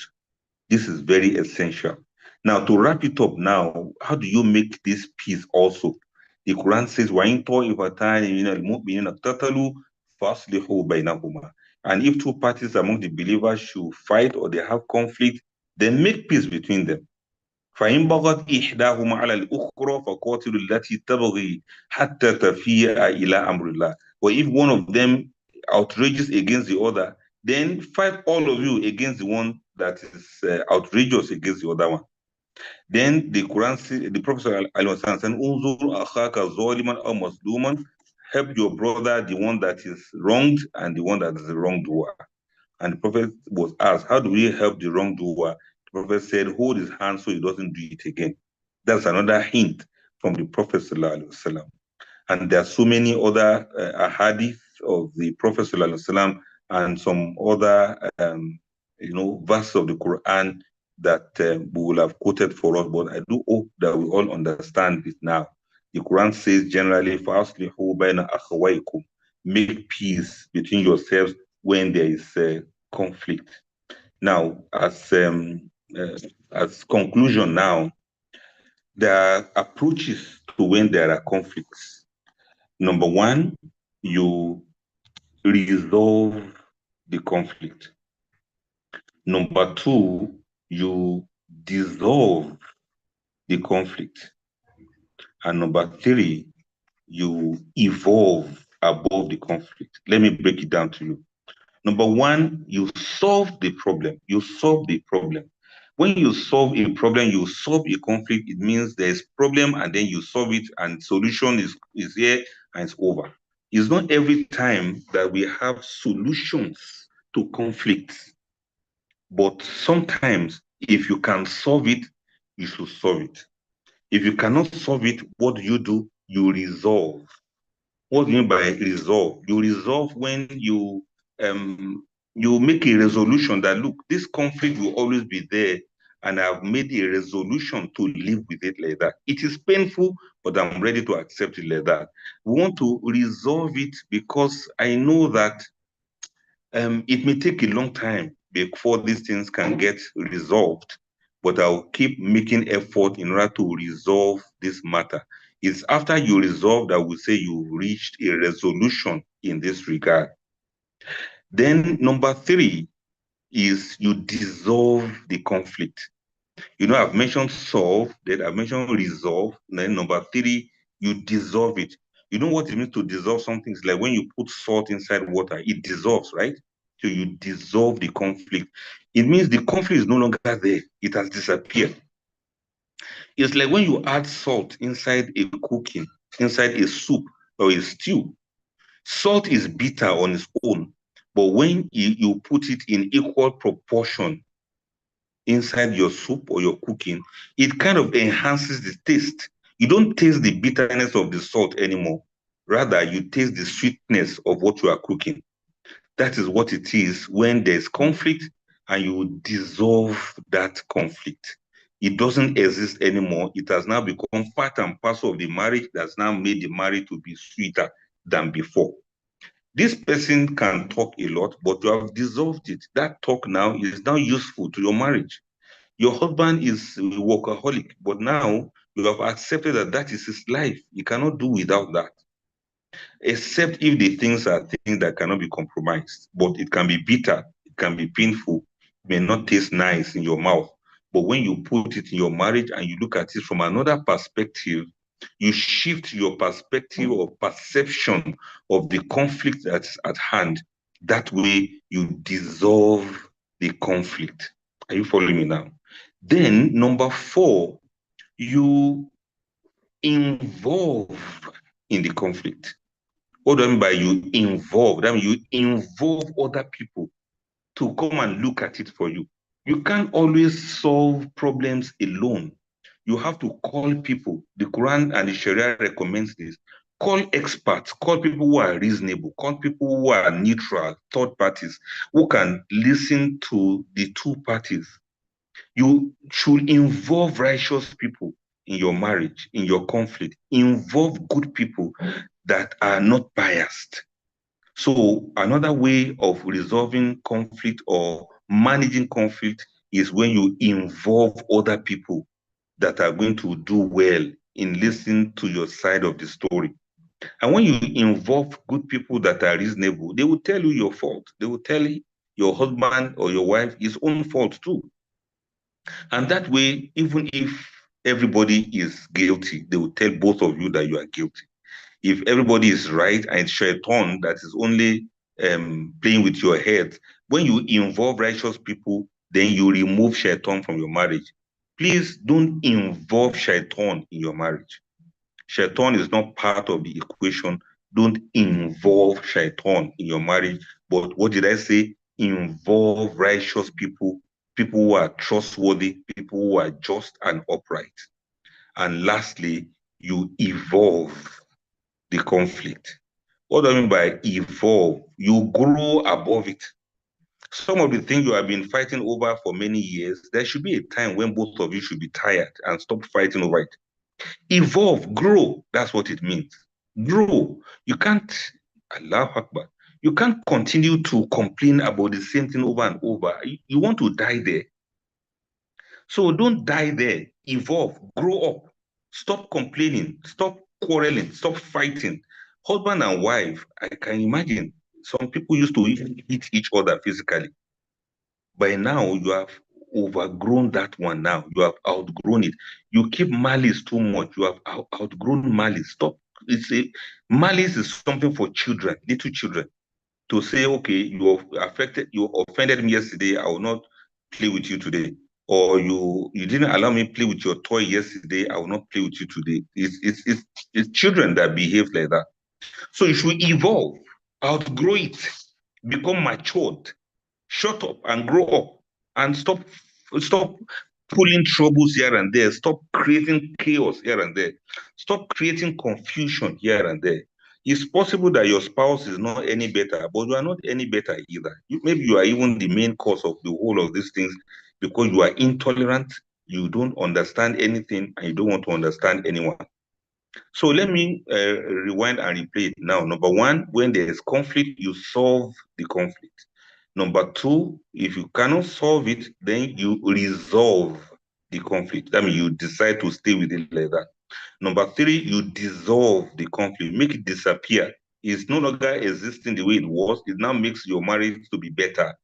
Speaker 1: This is very essential. Now, to wrap it up now, how do you make this peace also? The Quran says, وَإِن طَائِفَتَانِ مِنَ الْمُؤْمِنِينَ اقْتَتَلُوا فَأَصْلِحُوا بَيْنَهُمَا. And if two parties among the believers should fight or they have conflict, then make peace between them. فإن بغت إحداهما على الأخرى فقاتلوا التي تبغي حتى تفيء إلى أمر الله. Or if one of them outrageous against the other, then fight all of you against the one that is outrageous against the other one. Then the Quran, the Prophet said, "Unzur akhaka zaliman aw mazluman," help your brother, the one that is wronged and the one that is the wrongdoer. And the Prophet was asked, how do we help the wrongdoer? The Prophet said, hold his hand so he doesn't do it again. That's another hint from the Prophet sallallahu alaihi wasallam. And there are so many other ahadith of the Prophet sallallahu alaihi wasallam and some other, verses of the Quran that we will have quoted for us. But I do hope that we all understand it now. The Quran says generally, فَأَصْلِحُوا بَيْنَ أَخَوَيْكُمْ, make peace between yourselves when there is conflict. Now, as conclusion now, there are approaches to when there are conflicts. Number one, you resolve the conflict. Number two, you dissolve the conflict. And number three, you evolve above the conflict. Let me break it down to you. Number one, you solve the problem. You solve the problem. When you solve a problem, you solve a conflict, it means there's problem and then you solve it and solution is here and it's over. It's not every time that we have solutions to conflicts, but sometimes if you can solve it, you should solve it. If you cannot solve it, what do? You resolve. What do you mean by resolve? You resolve when you make a resolution that, look, this conflict will always be there, and I've made a resolution to live with it like that. It is painful, but I'm ready to accept it like that. We want to resolve it because I know that it may take a long time before these things can get resolved, but I'll keep making effort in order to resolve this matter. It's after you resolve that we say you reached a resolution in this regard. Then number three is you dissolve the conflict. I've mentioned solve, then I've mentioned resolve, then number three, you dissolve it. You know what it means to dissolve something? It's like when you put salt inside water, it dissolves, right? So you dissolve the conflict. It means the conflict is no longer there. It has disappeared. It's like when you add salt inside a cooking, inside a soup or a stew. Salt is bitter on its own, but when you put it in equal proportion inside your soup or your cooking, it kind of enhances the taste. You don't taste the bitterness of the salt anymore. Rather, you taste the sweetness of what you are cooking. That is what it is when there's conflict and you dissolve that conflict. It doesn't exist anymore. It has now become part and parcel of the marriage that's now made the marriage to be sweeter than before. This person can talk a lot, but you have dissolved it. That talk now is now useful to your marriage. Your husband is a workaholic, but now you have accepted that that is his life. You cannot do without that. Except if the things are things that cannot be compromised. But it can be bitter, it can be painful, it may not taste nice in your mouth. But when you put it in your marriage and you look at it from another perspective, you shift your perspective or perception of the conflict that's at hand. That way, you dissolve the conflict. Are you following me now? Then, number four, you involve in the conflict. What do I mean by you involve? That means you involve other people to come and look at it for you. You can't always solve problems alone. You have to call people. The Quran and the Sharia recommends this. Call experts, call people who are reasonable, call people who are neutral, third parties, who can listen to the two parties. You should involve righteous people in your marriage, in your conflict. Involve good people that are not biased. So another way of resolving conflict or managing conflict is when you involve other people that are going to do well in listening to your side of the story. And when you involve good people that are reasonable, they will tell you your fault. They will tell your husband or your wife his own fault too. And that way, even if everybody is guilty, they will tell both of you that you are guilty. If everybody is right and it's shaitan that is only playing with your head, when you involve righteous people, then you remove shaitan from your marriage. Please don't involve shaitan in your marriage. Shaitan is not part of the equation. Don't involve shaitan in your marriage. But what did I say? Involve righteous people, people who are trustworthy, people who are just and upright. And lastly, you evolve the conflict. What do I mean by evolve? You grow above it. Some of the things you have been fighting over for many years, there should be a time when both of you should be tired and stop fighting over it. Evolve, grow. That's what it means. Grow. You can't, Allah Akbar, you can't continue to complain about the same thing over and over. You want to die there. So don't die there. Evolve, grow up. Stop complaining. Stop quarreling. Stop fighting. Husband and wife, I can imagine some people used to hit each other physically. By now, you have overgrown that one now. You have outgrown it. You keep malice too much. You have outgrown malice. Stop. Malice is something for children, little children, to say, okay, you offended me yesterday. I will not play with you today. Or you didn't allow me play with your toy yesterday. I will not play with you today. It's children that behave like that. So you should evolve, outgrow it, become matured, shut up and grow up, and stop pulling troubles here and there. Stop creating chaos here and there. Stop creating confusion here and there. It's possible that your spouse is not any better, but you are not any better either. Maybe you are even the main cause of the whole of these things because you are intolerant, you don't understand anything, and you don't want to understand anyone. So let me rewind and replay it now. Number one, when there is conflict, you solve the conflict. Number two, if you cannot solve it, then you resolve the conflict. That means you decide to stay with it like that. Number three, you dissolve the conflict, make it disappear. It's no longer existing the way it was. It now makes your marriage to be better.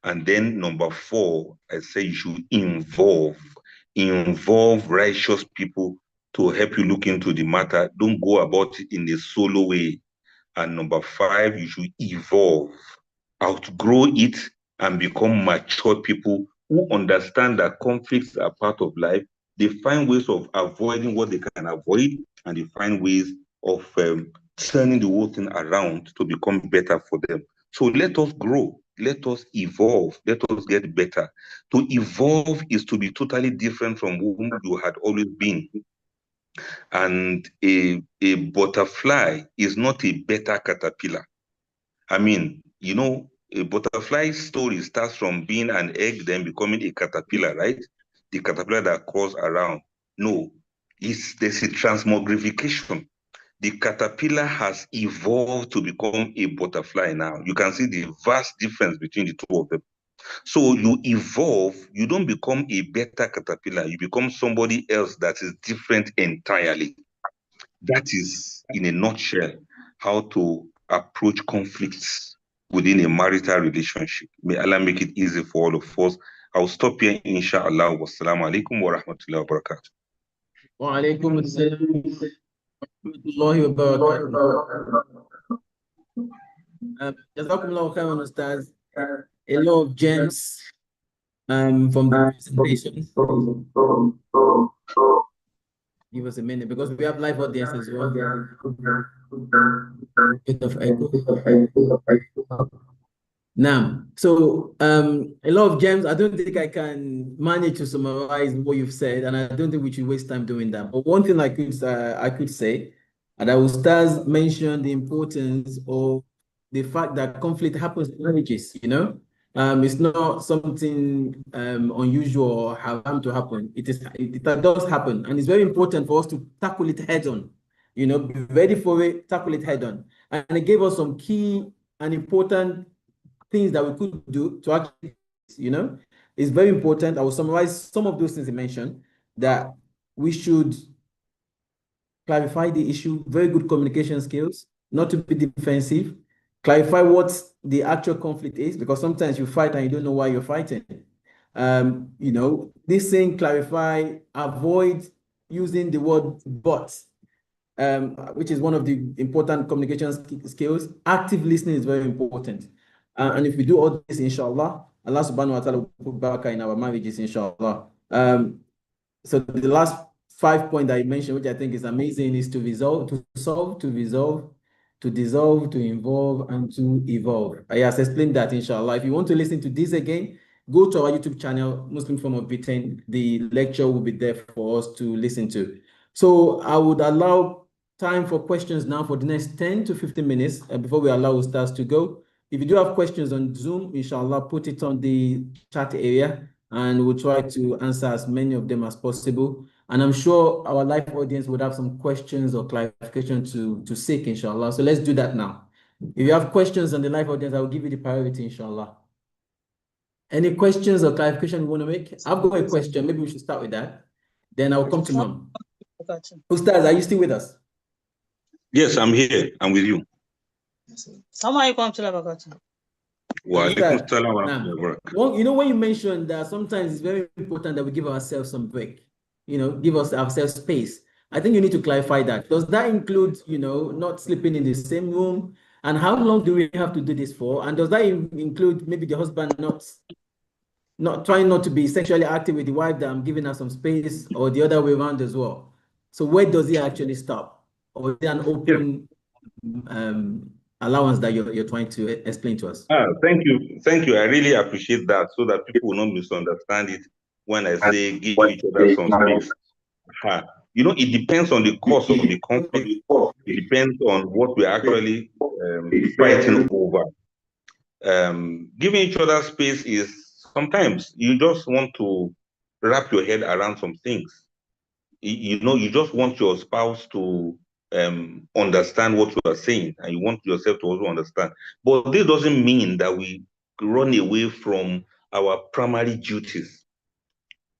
Speaker 1: And then number four, I say you should involve righteous people to help you look into the matter. Don't go about it in a solo way. And number five, you should evolve, outgrow it, and become mature people who understand that conflicts are part of life. They find ways of avoiding what they can avoid, and they find ways of turning the whole thing around to become better for them. So let us grow. Let us evolve. Let us get better. To evolve is to be totally different from whom you had always been. And a butterfly is not a better caterpillar. I mean, you know, a butterfly story starts from being an egg, then becoming a caterpillar, right? The caterpillar that crawls around. No, there's a transmogrification. The caterpillar has evolved to become a butterfly now. You can see the vast difference between the two of them. So you evolve, you don't become a better caterpillar, you become somebody else that is different entirely. That is, in a nutshell, how to approach conflicts within a marital relationship. May Allah make it easy for all of us. I'll stop here, inshallah. Wassalamu alaikum wa rahmatullahi wa barakatuh.
Speaker 2: Wa alaikum assalam wa rahmatullahi wa barakatuh. Jazakumullahu khairan, Ustaz. A lot of gems from the presentation. Give us a minute because we have live audience as well. Bit of echo. Now, so a lot of gems. I don't think I can manage to summarize what you've said, and I don't think we should waste time doing that. But one thing I could say, and I will start mention the importance of the fact that conflict happens in marriages. You know, it's not something unusual or haram to happen. It does happen, and it's very important for us to tackle it head on. You know, be ready for it, tackle it head on, and it gave us some key and important things that we could do to actually, you know, it's very important. I will summarize some of those things I mentioned, that we should clarify the issue, very good communication skills, not to be defensive, clarify what the actual conflict is, because sometimes you fight and you don't know why you're fighting. You know, listen, clarify, avoid using the word but, which is one of the important communication skills. Active listening is very important. And if we do all this, inshallah, Allah subhanahu wa ta'ala will put barakah in our marriages, inshallah. So the last 5 points I mentioned, which I think is amazing, is to resolve, to solve, to resolve, to dissolve, to involve, and to evolve. I have explained that, inshallah. If you want to listen to this again, go to our YouTube channel, Muslim Form of Britain. The lecture will be there for us to listen to. So I would allow time for questions now for the next 10 to 15 minutes before we allow ustaz to go. If you do have questions on Zoom, inshallah, put it on the chat area and we'll try to answer as many of them as possible. And I'm sure our live audience would have some questions or clarification to seek, inshallah. So let's do that now. If you have questions on the live audience, I will give you the priority, inshallah. Any questions or clarification you want to make? I've got a question. Maybe we should start with that. Then I'll come to Mom. Ustaz, are you still with us?
Speaker 1: Yes, I'm here. I'm with you.
Speaker 2: Well, you know, when you mentioned that sometimes it's very important that we give ourselves some break, you know, give ourselves space. I think you need to clarify that. Does that include, you know, not sleeping in the same room? And how long do we have to do this for? And does that include maybe the husband not trying not to be sexually active with the wife, that I'm giving her some space, or the other way around as well? So where does it actually stop? Or is it an open allowance that you're trying to explain to us?
Speaker 1: Thank you. I really appreciate that, so that people will not misunderstand it when I say give each other some space. You know, it depends on the cause of the conflict. It depends on what we're actually fighting over. Giving each other space is sometimes you just want to wrap your head around some things. You know, you just want your spouse to understand what you are saying, and you want yourself to also understand. But this doesn't mean that we run away from our primary duties.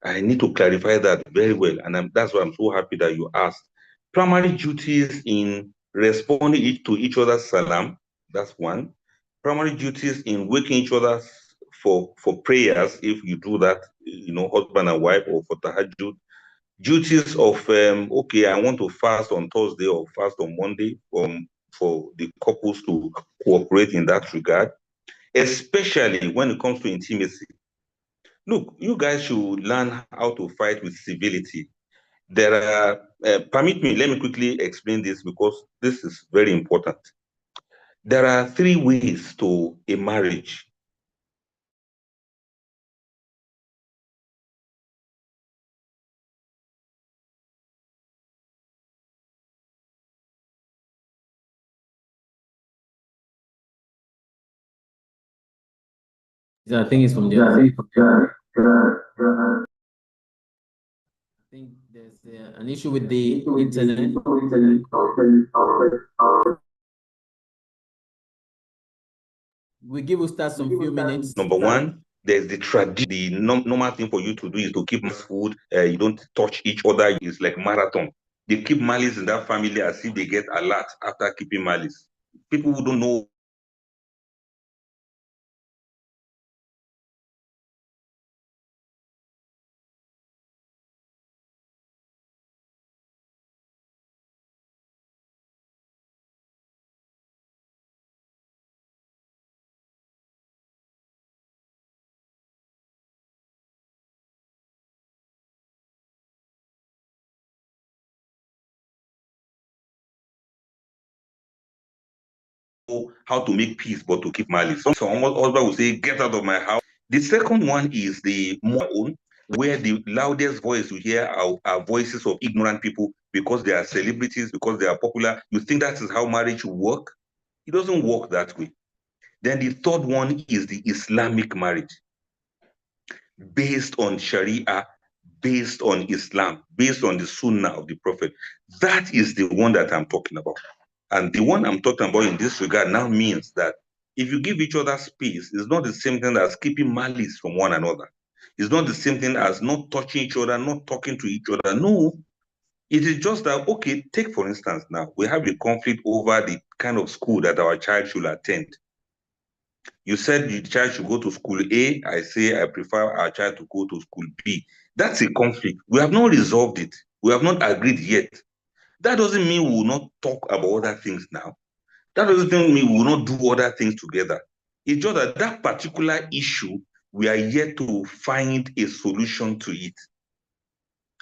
Speaker 1: I need to clarify that very well, and that's why I'm so happy that you asked. Primary duties in responding to each other's salam, that's one. Primary duties in waking each other for prayers, if you do that, you know, husband and wife, or for tahajjud. Duties of, okay, I want to fast on Thursday or fast on Monday, for the couples to cooperate in that regard, especially when it comes to intimacy. Look, you guys should learn how to fight with civility. There are, permit me, let me quickly explain this because this is very important. There are 3 ways to a marriage.
Speaker 2: I think it's from the I think there's an issue with the internet. We give Ustaz some few minutes.
Speaker 1: Number one, there's the tradition. The normal thing for you to do is to keep food. You don't touch each other. It's like marathon. They keep malice in that family as if they get a lot after keeping malice. People who don't know how to make peace, but to keep malice. Some husband will say, "Get out of my house." The second one is the more own, where the loudest voice you hear are voices of ignorant people because they are celebrities, because they are popular. You think that is how marriage will work? It doesn't work that way. Then the third one is the Islamic marriage, based on Sharia, based on Islam, based on the Sunnah of the Prophet. That is the one that I'm talking about. And the one I'm talking about in this regard now means that if you give each other space, it's not the same thing as keeping malice from one another. It's not the same thing as not touching each other, not talking to each other. No, it is just that, okay, take for instance now, we have a conflict over the kind of school that our child should attend. You said the child should go to school A. I say I prefer our child to go to school B. That's a conflict. We have not resolved it. We have not agreed yet. That doesn't mean we will not talk about other things now. That doesn't mean we will not do other things together. It's just that that particular issue, we are yet to find a solution to it.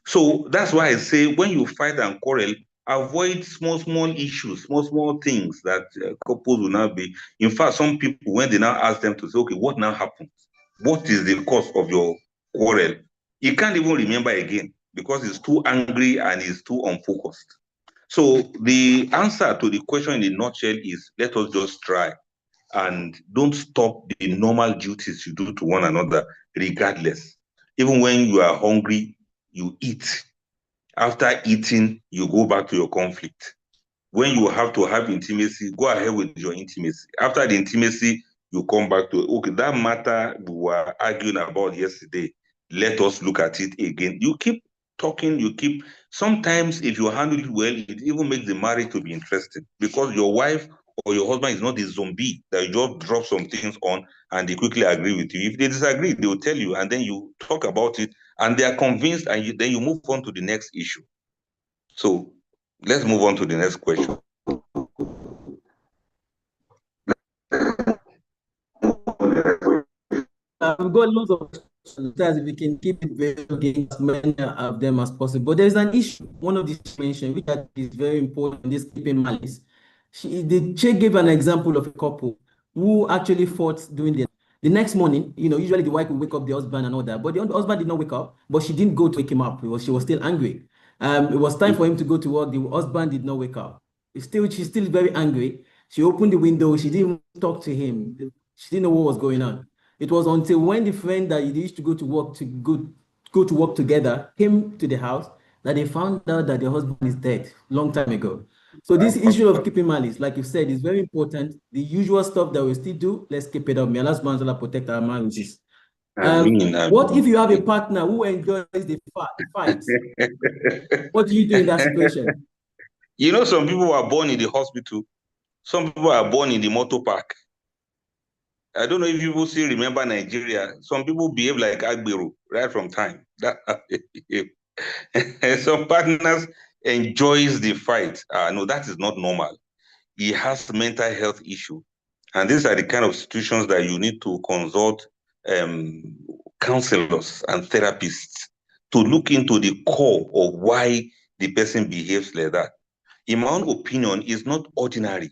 Speaker 1: So that's why I say when you fight and quarrel, avoid small issues, small things that couples will now be. In fact, some people, when they now ask them to say, okay, what now happened? What is the cause of your quarrel? He can't even remember again because he's too angry and he's too unfocused. So the answer to the question in a nutshell is let us just try and don't stop the normal duties you do to one another regardless. Even when you are hungry, you eat. After eating, you go back to your conflict. When you have to have intimacy, go ahead with your intimacy. After the intimacy, you come back to, okay, that matter we were arguing about yesterday, let us look at it again. You keep talking, sometimes if you handle it well, it even makes the marriage to be interesting because your wife or your husband is not a zombie that you just drop some things on and they quickly agree with you. If they disagree, they will tell you and then you talk about it and they are convinced and then you move on to the next issue. So let's move on to the next question.
Speaker 2: We've got lots of questions. If we can keep it very as many of them as possible. But there's an issue, one of these mentioned, which is very important, this keeping malice. She gave an example of a couple who actually fought during the next morning. Usually the wife will wake up the husband and all that, but the husband did not wake up, but she didn't go to wake him up because she was still angry. It was time for him to go to work. The husband did not wake up. She's still very angry. She opened the window. She didn't talk to him. She didn't know what was going on. It was until when the friend that used to go to work together came to the house that they found out that the husband is dead long time ago. So this issue of keeping malice, like you said, is very important. The usual stuff that we still do, let's keep it up. May Allah's Allah protect our marriages. What if you have a partner who enjoys the fight? What do you do in that situation?
Speaker 1: Some people are born in the hospital. Some people are born in the motor park. I don't know if people still remember Nigeria. Some people behave like Agbero right from time. Some partners enjoys the fight. No, that is not normal. He has mental health issue. And these are the kind of situations that you need to consult counselors and therapists to look into the core of why the person behaves like that. In my own opinion, it's not ordinary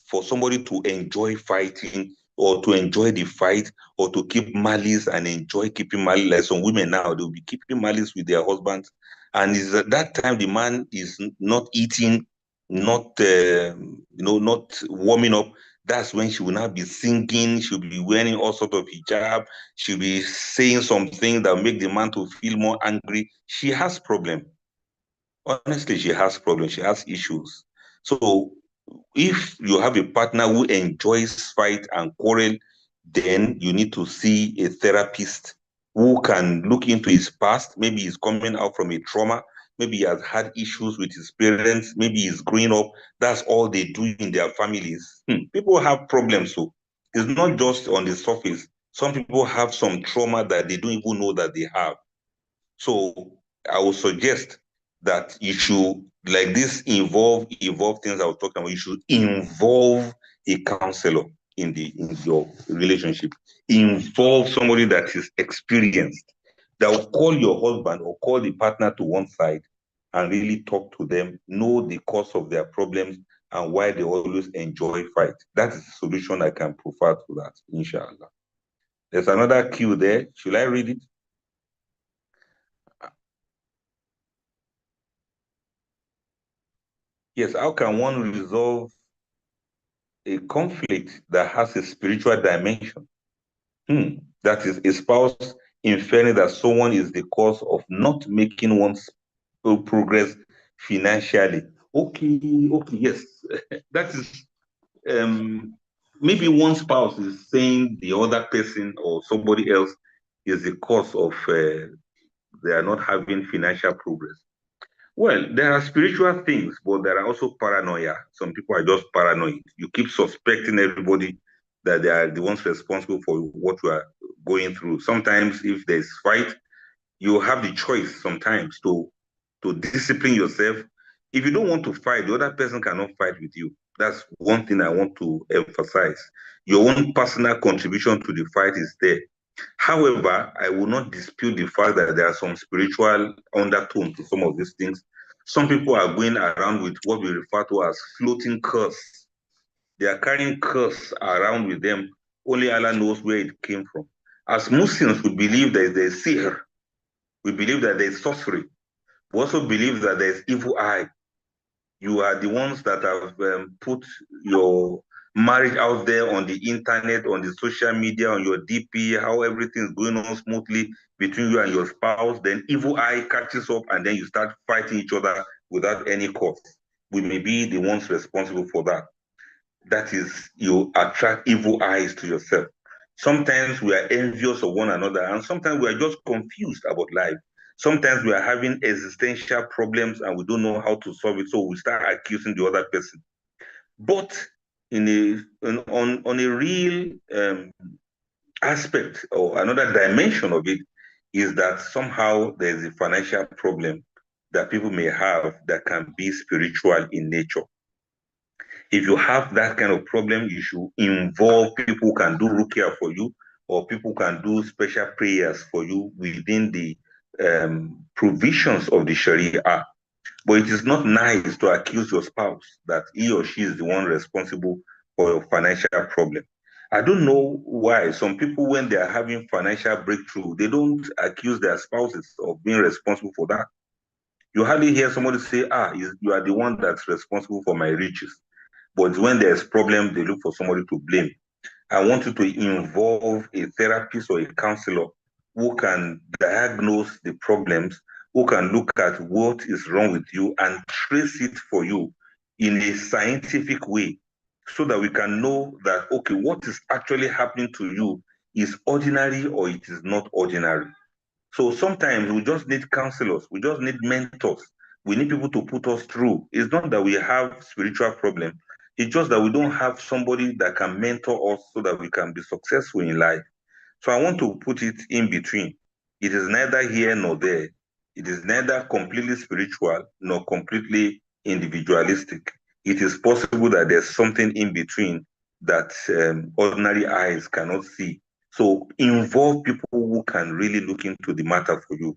Speaker 1: for somebody to enjoy fighting or to enjoy the fight or to keep malice and enjoy keeping malice. Like some women now, they'll be keeping malice with their husbands. And is at that time the man is not eating, not not warming up. That's when she will now be singing. She'll be wearing all sorts of hijab. She'll be saying something that make the man to feel more angry. She has problem. Honestly, she has problems. She has issues. So if you have a partner who enjoys fight and quarrel, then you need to see a therapist who can look into his past. Maybe he's coming out from a trauma. Maybe he has had issues with his parents. Maybe he's growing up. That's all they do in their families. People have problems. So it's not just on the surface. Some people have some trauma that they don't even know that they have. So I would suggest that you should, like this, involve things I was talking about. You should involve a counselor in your relationship. Involve somebody that is experienced, that will call your husband or call the partner to one side and really talk to them, know the cause of their problems and why they always enjoy fight. That is the solution I can provide to that, inshallah. There's another cue there. Should I read it? Yes, how can one resolve a conflict that has a spiritual dimension? That is a spouse inferring that someone is the cause of not making one's progress financially. Okay, yes. That is maybe one spouse is saying the other person or somebody else is the cause of they are not having financial progress. Well, there are spiritual things, but there are also paranoia. Some people are just paranoid. You keep suspecting everybody that they are the ones responsible for what you are going through. Sometimes if there's fight, you have the choice sometimes to discipline yourself. If you don't want to fight, the other person cannot fight with you. That's one thing I want to emphasize. Your own personal contribution to the fight is there. However, I will not dispute the fact that there are some spiritual undertones to some of these things. Some people are going around with what we refer to as floating curse. They are carrying curse around with them. Only Allah knows where it came from. As Muslims, we believe that there is sihr. We believe that there is sorcery. We also believe that there is evil eye. You are the ones that have put your marriage out there on the internet, on the social media, on your DP, how everything is going on smoothly between you and your spouse. Then evil eye catches up and then you start fighting each other without any cause. We may be the ones responsible for that. That is, you attract evil eyes to yourself. Sometimes we are envious of one another, and sometimes we are just confused about life. Sometimes we are having existential problems and we don't know how to solve it, so we start accusing the other person. But on a real aspect or another dimension of it is that somehow there's a financial problem that people may have that can be spiritual in nature. If you have that kind of problem, you should involve people who can do ruqyah for you, or people who can do special prayers for you within the provisions of the Sharia. But it is not nice to accuse your spouse that he or she is the one responsible for your financial problem. I don't know why some people, when they are having financial breakthrough, they don't accuse their spouses of being responsible for that. You hardly hear somebody say, you are the one that's responsible for my riches. But when there's problem, they look for somebody to blame. I want you to involve a therapist or a counselor who can diagnose the problems, who can look at what is wrong with you and trace it for you in a scientific way so that we can know that, okay, what is actually happening to you is ordinary or it is not ordinary. So sometimes we just need counselors, we just need mentors, we need people to put us through. It's not that we have spiritual problem, it's just that we don't have somebody that can mentor us so that we can be successful in life. So I want to put it in between. It is neither here nor there. It is neither completely spiritual nor completely individualistic. It is possible that there's something in between that ordinary eyes cannot see. So involve people who can really look into the matter for you.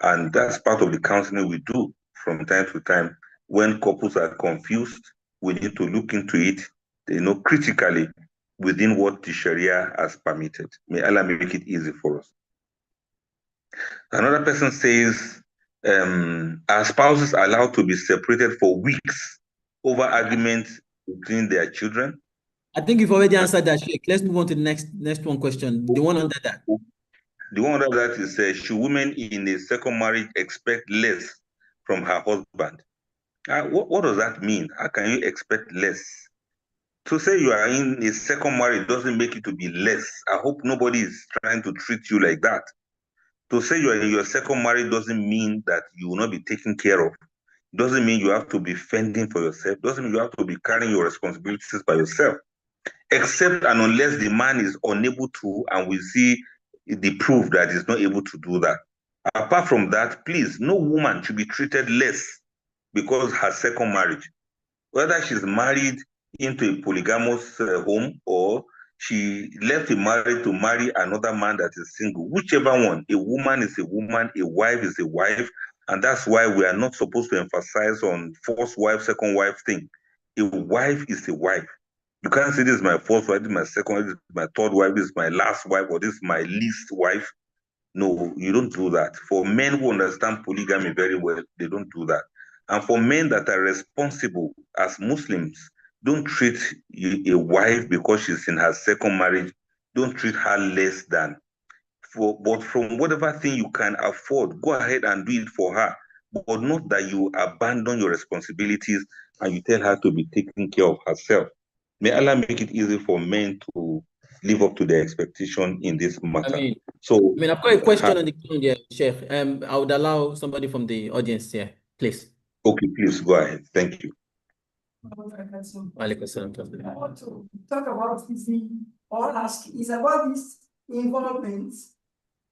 Speaker 1: And that's part of the counseling we do from time to time. When couples are confused, we need to look into it, critically within what the Sharia has permitted. May Allah make it easy for us. Another person says, are spouses allowed to be separated for weeks over arguments between their children?
Speaker 2: I think you've already answered that, Sheikh. Let's move on to the next one question. The one under that.
Speaker 1: The one under that is, should women in a second marriage expect less from her husband? What does that mean? How can you expect less? To say you are in a second marriage doesn't make it to be less. I hope nobody is trying to treat you like that. To say you are in your second marriage doesn't mean that you will not be taken care of. Doesn't mean you have to be fending for yourself. Doesn't mean you have to be carrying your responsibilities by yourself. Except and unless the man is unable to, and we see the proof that he's not able to do that. Apart from that, please, no woman should be treated less because her second marriage. Whether she's married into a polygamous home or she left a marriage to marry another man that is single, whichever one, a woman is a woman, a wife is a wife, and that's why we are not supposed to emphasize on first wife, second wife thing. A wife is a wife. You can't say this is my first wife, this is my second wife, this is my third wife, this is my last wife, or this is my least wife. No, you don't do that. For men who understand polygamy very well, they don't do that. And for men that are responsible as Muslims, don't treat a wife because she's in her second marriage, don't treat her less than. But from whatever thing you can afford, go ahead and do it for her. But not that you abandon your responsibilities and you tell her to be taking care of herself. May Allah make it easy for men to live up to their expectation in this matter.
Speaker 2: I've got a question on the ground here, Sheikh. I would allow somebody from the audience here, please.
Speaker 1: Okay, please go ahead. Thank you.
Speaker 3: I want to talk about easy or ask is about this involvement,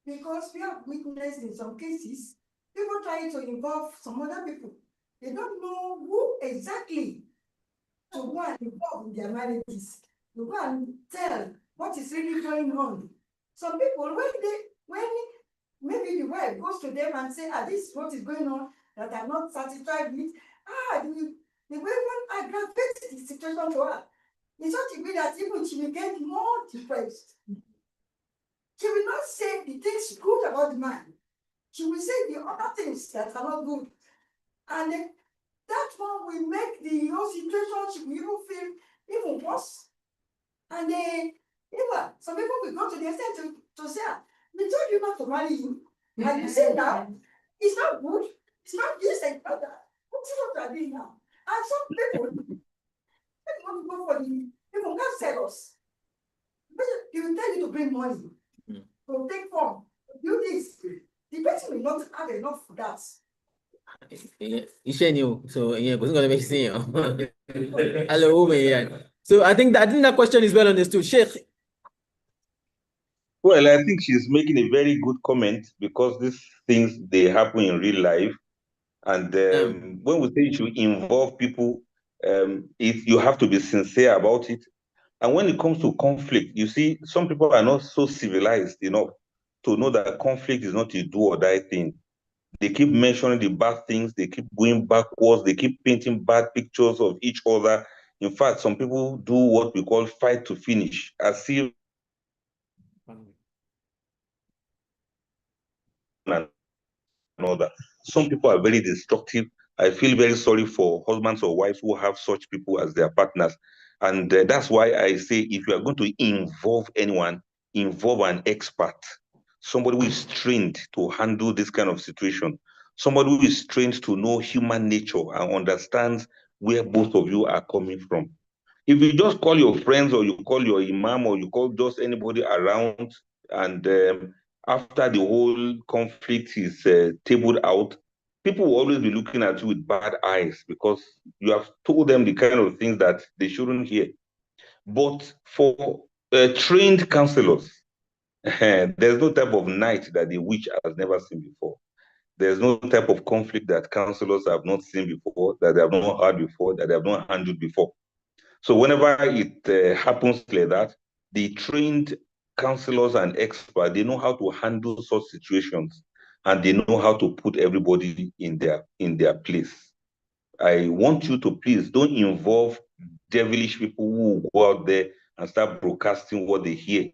Speaker 3: because we have witnessed in some cases people trying to involve some other people. They don't know who exactly to go and involve in their marriages, to go and tell what is really going on. Some people, when maybe the wife goes to them and say, this is what is going on that I'm not satisfied with, the way when aggravate the situation to her, in such a way that even she will get more depressed. She will not say the things good about the man. She will say the other things that are not good. And that one will make the whole situation, she will even feel even worse. And even some people will go to the extent to say, we told you not to marry him. And you say now, it's not good, it's not this and not that. What is what you are doing now? And some people, they want to go for people can't sell us. But they will tell you to bring money, to take form, to do this. The person will not have enough for that.
Speaker 2: Iṣẹ́ ni o, so ìyẹn kò sí nǹkan tó fẹ́ ṣe yẹn. Hello, man. So I think that question is well understood. Sheikh.
Speaker 1: Well, I think she's making a very good comment, because these things, they happen in real life. And when we say you should involve people, you have to be sincere about it. And when it comes to conflict, you see, some people are not so civilized enough to know that conflict is not a do or die thing. They keep mentioning the bad things, they keep going backwards, they keep painting bad pictures of each other. In fact, some people do what we call fight to finish, as if another. Some people are very destructive. I feel very sorry for husbands or wives who have such people as their partners. And that's why I say, if you are going to involve anyone, involve an expert, somebody who is trained to handle this kind of situation, somebody who is trained to know human nature and understands where both of you are coming from. If you just call your friends, or you call your imam, or you call just anybody around, and after the whole conflict is tabled out, people will always be looking at you with bad eyes, because you have told them the kind of things that they shouldn't hear. But for trained counselors, there's no type of night that the witch has never seen before. There's no type of conflict that counselors have not seen before, that they have not heard before, that they have not handled before. So whenever it happens like that, the trained counselors and experts, they know how to handle such situations, and they know how to put everybody in their place. I want you to please don't involve devilish people who go out there and start broadcasting what they hear.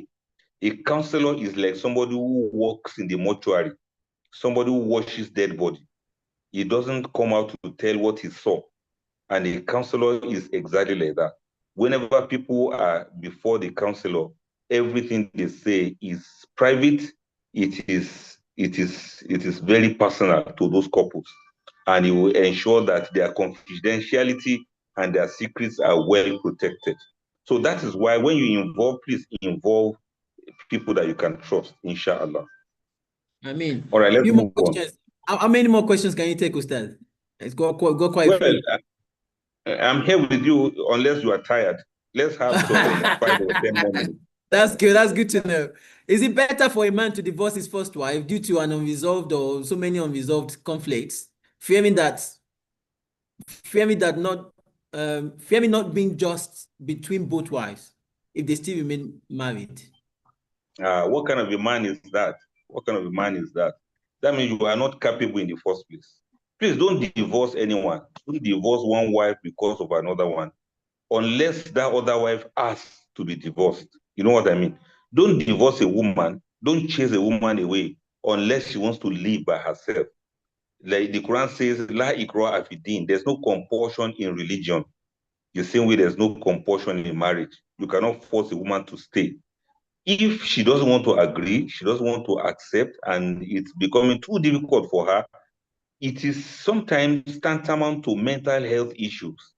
Speaker 1: A counselor is like somebody who works in the mortuary, somebody who washes dead body. He doesn't come out to tell what he saw. And a counselor is exactly like that. Whenever people are before the counselor, everything they say is private. It is very personal to those couples, and it will ensure that their confidentiality and their secrets are well protected. So that is why when you involve, please involve people that you can trust, inshallah.
Speaker 2: I mean,
Speaker 1: all right, let's move on.
Speaker 2: How many more questions can you take, Ustad? It's go quite
Speaker 1: well,
Speaker 2: full.
Speaker 1: I'm here with you unless you are tired. Let's have some 5 or 10 more minutes.
Speaker 2: That's good. That's good to know. Is it better for a man to divorce his first wife due to an unresolved or so many unresolved conflicts, fearing not being just between both wives if they still remain married?
Speaker 1: What kind of a man is that? What kind of a man is that? That means you are not capable in the first place. Please don't divorce anyone. Don't divorce one wife because of another one, unless that other wife asks to be divorced. You know what I mean? Don't divorce a woman. Don't chase a woman away unless she wants to live by herself. Like the Quran says, La ikra afidin. There's no compulsion in religion. The same way there's no compulsion in marriage. You cannot force a woman to stay. If she doesn't want to agree, she doesn't want to accept, and it's becoming too difficult for her, it is sometimes tantamount to mental health issues.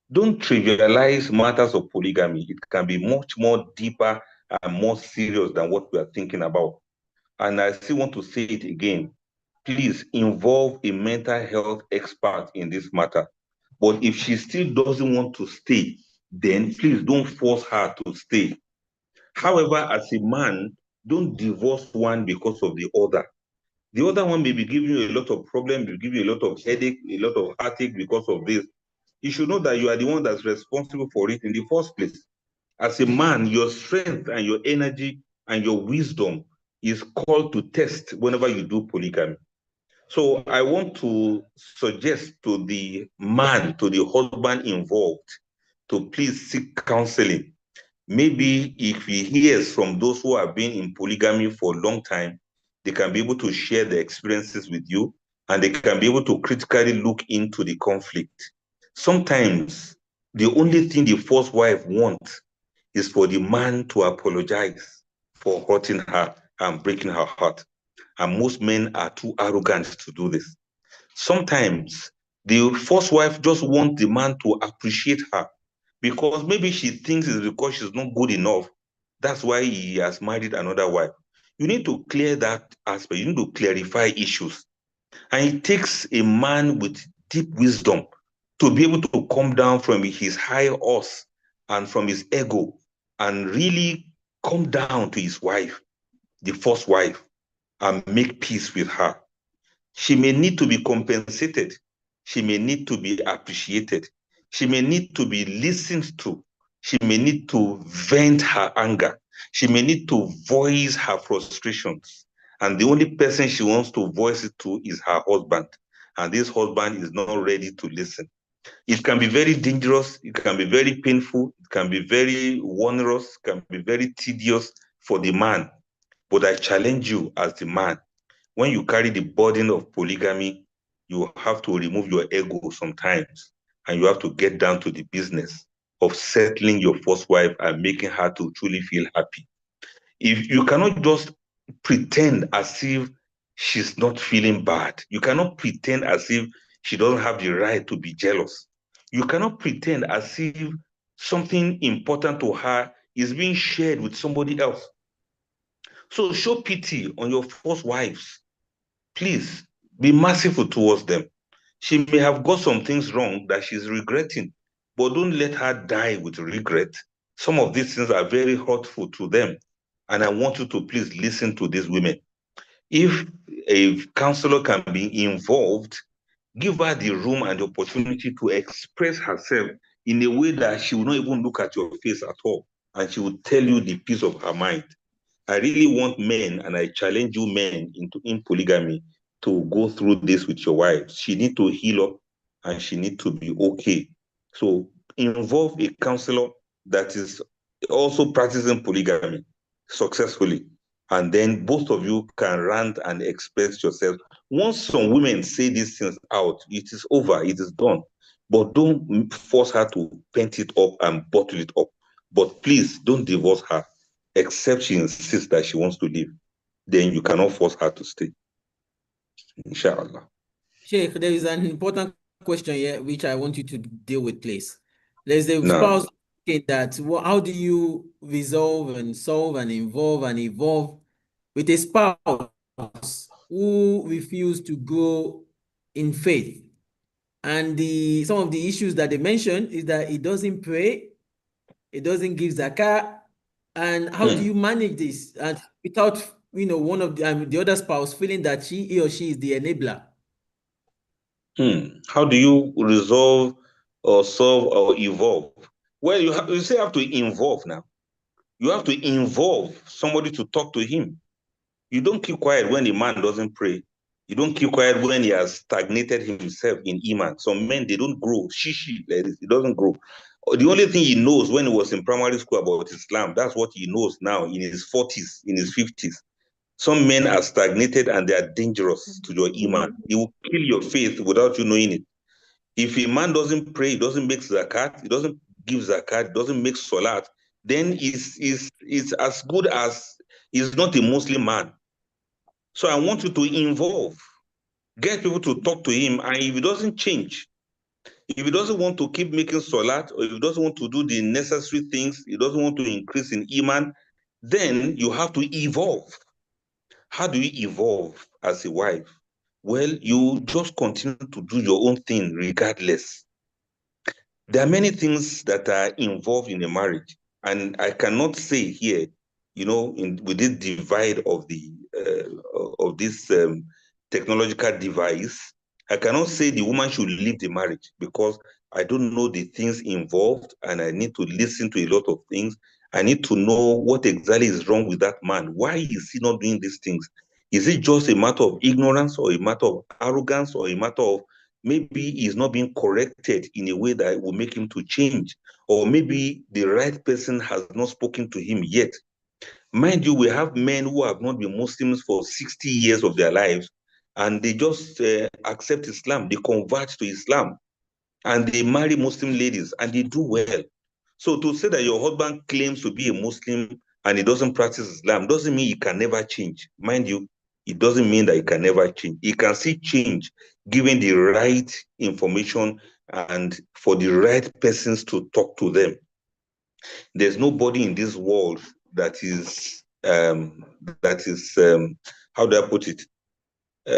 Speaker 1: Don't trivialize matters of polygamy. It can be much more deeper and more serious than what we are thinking about. And I still want to say it again. Please involve a mental health expert in this matter. But if she still doesn't want to stay, then please don't force her to stay. However, as a man, don't divorce one because of the other. The other one may be giving you a lot of problems, will give you a lot of headache, a lot of heartache because of this. You should know that you are the one that's responsible for it in the first place. As a man, your strength and your energy and your wisdom is called to test whenever you do polygamy. So I want to suggest to the man, to the husband involved, to please seek counseling. Maybe if he hears from those who have been in polygamy for a long time, they can be able to share their experiences with you, and they can be able to critically look into the conflict. Sometimes the only thing the first wife wants is for the man to apologize for hurting her and breaking her heart. And most men are too arrogant to do this. Sometimes the first wife just wants the man to appreciate her because maybe she thinks it's because she's not good enough. That's why he has married another wife. You need to clear that aspect. You need to clarify issues. And it takes a man with deep wisdom to be able to come down from his high horse and from his ego and really come down to his wife, the first wife, and make peace with her. She may need to be compensated. She may need to be appreciated. She may need to be listened to. She may need to vent her anger. She may need to voice her frustrations. And the only person she wants to voice it to is her husband. And this husband is not ready to listen. It can be very dangerous. It can be very painful. It can be very onerous. It can be very tedious for the man. But I challenge you as the man, when you carry the burden of polygamy, you have to remove your ego sometimes, and you have to get down to the business of settling your first wife and making her to truly feel happy. If you cannot just pretend as if she's not feeling bad, you cannot pretend as if she doesn't have the right to be jealous. You cannot pretend as if something important to her is being shared with somebody else. So show pity on your first wives. Please be merciful towards them. She may have got some things wrong that she's regretting, but don't let her die with regret. Some of these things are very hurtful to them. And I want you to please listen to these women. If a counselor can be involved, give her the room and the opportunity to express herself in a way that she will not even look at your face at all. And she will tell you the peace of her mind. I really want men, and I challenge you men in polygamy to go through this with your wife. She need to heal up and she need to be okay. So involve a counselor that is also practicing polygamy successfully. And then both of you can rant and express yourself. Once some women say these things out, it is over, it is done. But don't force her to pent it up and bottle it up. But please don't divorce her except she insists that she wants to leave. Then you cannot force her to stay. Inshallah.
Speaker 2: Sheikh, there is an important question here which I want you to deal with, please. There's a
Speaker 1: Now,
Speaker 2: spouse saying that how do you resolve and solve and involve and evolve with a spouse who refuse to grow in faith? And some of the issues that they mentioned is that it doesn't pray, it doesn't give zakah. And how do you manage this and without one of the other spouse feeling that he or she is the enabler?
Speaker 1: How do you resolve or solve or evolve? Well, you say have to involve now. You have to involve somebody to talk to him. You don't keep quiet when a man doesn't pray. You don't keep quiet when he has stagnated himself in Iman. Some men, they don't grow. Shishi, like this. He doesn't grow. The only thing he knows when he was in primary school about Islam, that's what he knows now in his 40s, in his 50s. Some men are stagnated and they are dangerous to your Iman. He will kill your faith without you knowing it. If a man doesn't pray, he doesn't make zakat, he doesn't give zakat, doesn't make salat, then he's as good as he's not a Muslim man. So I want you to involve, get people to talk to him, and if he doesn't change, if he doesn't want to keep making salat, or if he doesn't want to do the necessary things, he doesn't want to increase in Iman, then you have to evolve. How do you evolve as a wife? Well, you just continue to do your own thing regardless. There are many things that are involved in a marriage, and I cannot say here with this divide of this technological device, I cannot say the woman should leave the marriage because I don't know the things involved and I need to listen to a lot of things. I need to know what exactly is wrong with that man. Why is he not doing these things? Is it just a matter of ignorance or a matter of arrogance or a matter of maybe he's not being corrected in a way that will make him to change? Or maybe the right person has not spoken to him yet. Mind you, we have men who have not been Muslims for 60 years of their lives, and they just accept Islam. They convert to Islam, and they marry Muslim ladies, and they do well. So to say that your husband claims to be a Muslim and he doesn't practice Islam doesn't mean he can never change. Mind you, it doesn't mean that he can never change. He can still change given the right information and for the right persons to talk to them. There's nobody in this world that is how do I put it?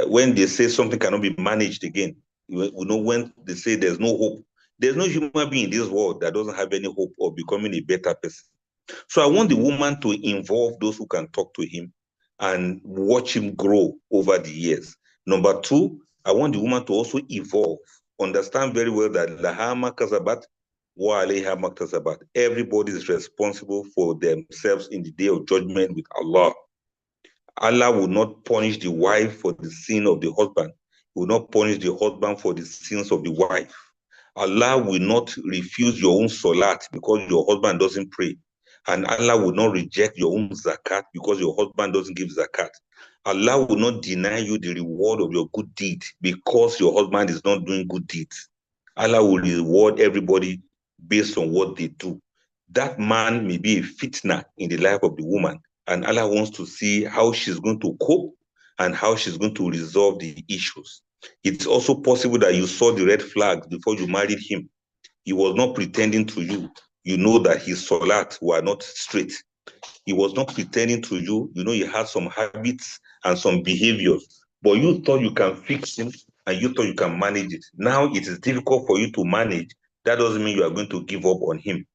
Speaker 1: When they say something cannot be managed again, we know when they say there's no hope. There's no human being in this world that doesn't have any hope of becoming a better person. So I want the woman to involve those who can talk to him and watch him grow over the years. Number two, I want the woman to also evolve, understand very well that laha ma kasabat wa alayha ma kasabat. Everybody is responsible for themselves in the day of judgment with Allah. Allah will not punish the wife for the sin of the husband. He will not punish the husband for the sins of the wife. Allah will not refuse your own salat because your husband doesn't pray. And Allah will not reject your own zakat because your husband doesn't give zakat. Allah will not deny you the reward of your good deed because your husband is not doing good deeds. Allah will reward everybody based on what they do. That man may be a fitna in the life of the woman, and Allah wants to see how she's going to cope and how she's going to resolve the issues. It's also possible that you saw the red flags before you married him. He was not pretending to you. You know that his salat were not straight. He was not pretending to you. You know he had some habits and some behaviors, but you thought you can fix him and you thought you can manage it. Now it is difficult for you to manage. That doesn't mean you are going to give up on him.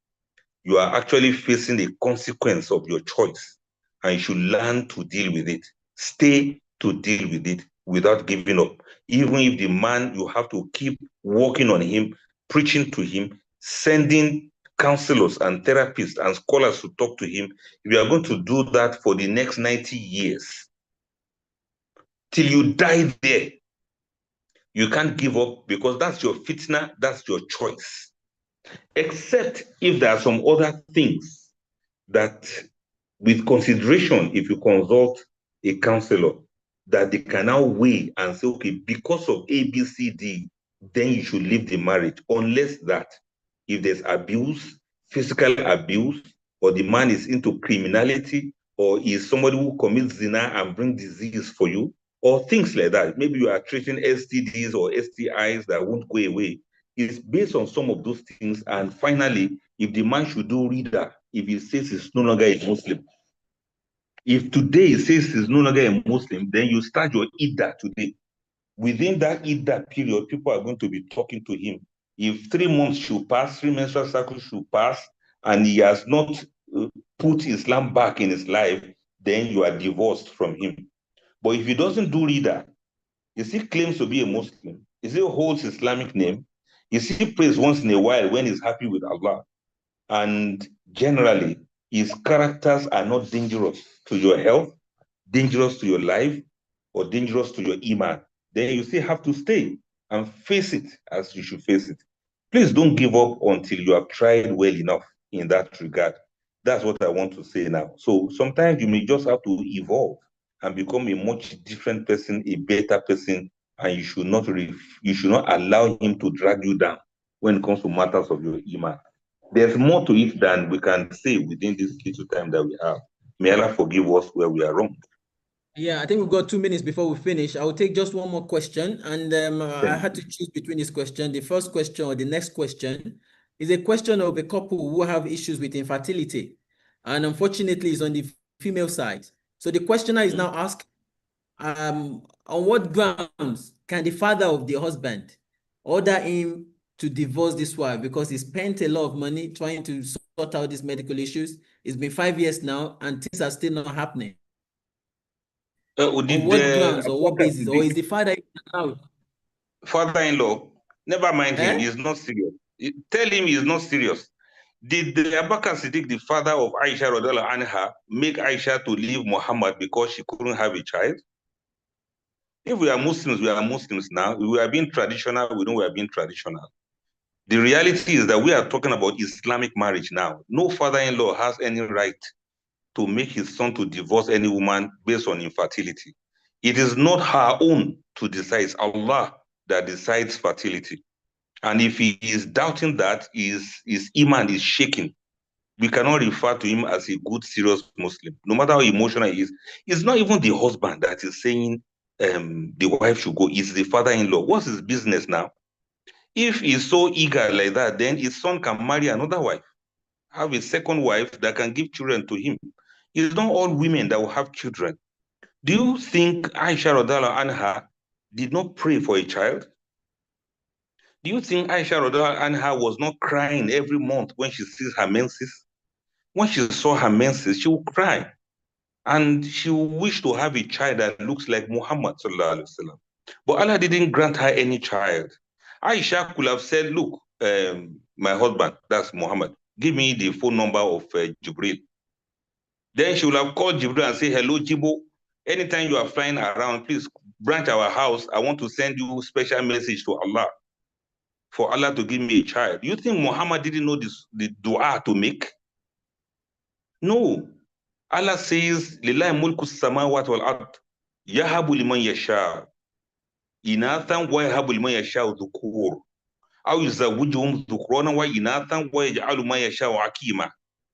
Speaker 1: You are actually facing the consequence of your choice, and you should learn to deal with it. Stay to deal with it without giving up. Even if the man, you have to keep working on him, preaching to him, sending counselors and therapists and scholars to talk to him. If you are going to do that for the next 90 years, till you die there, you can't give up because that's your fitna, that's your choice. Except if there are some other things that, with consideration, if you consult a counselor, that they can now weigh and say, okay, because of A, B, C, D, then you should leave the marriage. Unless that, if there's abuse, physical abuse, or the man is into criminality, or is somebody who commits zina and brings disease for you, or things like that. Maybe you are treating STDs or STIs that won't go away. It's based on some of those things. And finally, if the man should do Rida, if he says he's no longer a Muslim, if today he says he's no longer a Muslim, then you start your Iddah today. Within that Iddah period, people are going to be talking to him. If 3 months should pass, 3 menstrual cycles should pass, and he has not put Islam back in his life, then you are divorced from him. But if he doesn't do Rida, if he claims to be a Muslim, if he holds Islamic name, if he prays once in a while when he's happy with Allah, and generally his characters are not dangerous to your health, dangerous to your life, or dangerous to your iman, then you still have to stay and face it as you should face it. Please don't give up until you have tried well enough in that regard. That's what I want to say now. So sometimes you may just have to evolve and become a much different person, a better person, and you should not allow him to drag you down when it comes to matters of your iman. There's more to it than we can say within this little time that we have. May Allah forgive us where we are wrong.
Speaker 2: Yeah, I think we've got 2 minutes before we finish. I will take just one more question. And I had to choose between this question. The first question or the next question is a question of a couple who have issues with infertility. And unfortunately, it's on the female side. So the questioner is now asked, on what grounds can the father of the husband order him to divorce this wife because he spent a lot of money trying to sort out these medical issues. It's been 5 years now and things are still not happening. On what grounds or what basis? Or is the father allowed?
Speaker 1: Father-in-law, never mind him, he's not serious. Tell him he's not serious. Did Abu Bakr Siddiq, the father of Aisha Radhiallahu anha, make Aisha to leave Muhammad because she couldn't have a child? If we are Muslims, we are Muslims now. We are being traditional, we know we are being traditional. The reality is that we are talking about Islamic marriage now. No father-in-law has any right to make his son to divorce any woman based on infertility. It is not her own to decide. It's Allah that decides fertility. And if he is doubting that, his iman is shaking. We cannot refer to him as a good, serious Muslim. No matter how emotional he is, it's not even the husband that is saying the wife should go. It's the father-in-law. What's his business now? If he's so eager like that, then his son can marry another wife, have a second wife that can give children to him. It's not all women that will have children. Do you think Aisha Radhiallahu anha did not pray for a child? Do you think Aisha Radhiallahu anha was not crying every month when she sees her menses? When she saw her menses, she would cry. And she would wish to have a child that looks like Muhammad sallallahu alaihi wasallam. But Allah didn't grant her any child. Aisha could have said, look, my husband, that's Muhammad, give me the phone number of Jibril. Then she would have called Jibril and say, hello, Jibo. Anytime you are flying around, please branch our house. I want to send you a special message to Allah for Allah to give me a child. You think Muhammad didn't know the dua to make? No. Allah says, Lillahi mulku samawati wal ard. Yahabu liman yasha. Inathan wa yahabu liman yasha dhukur. Aw yuzawwijuhum dhukrana wa inathan wa yaj'alu man yasha akima.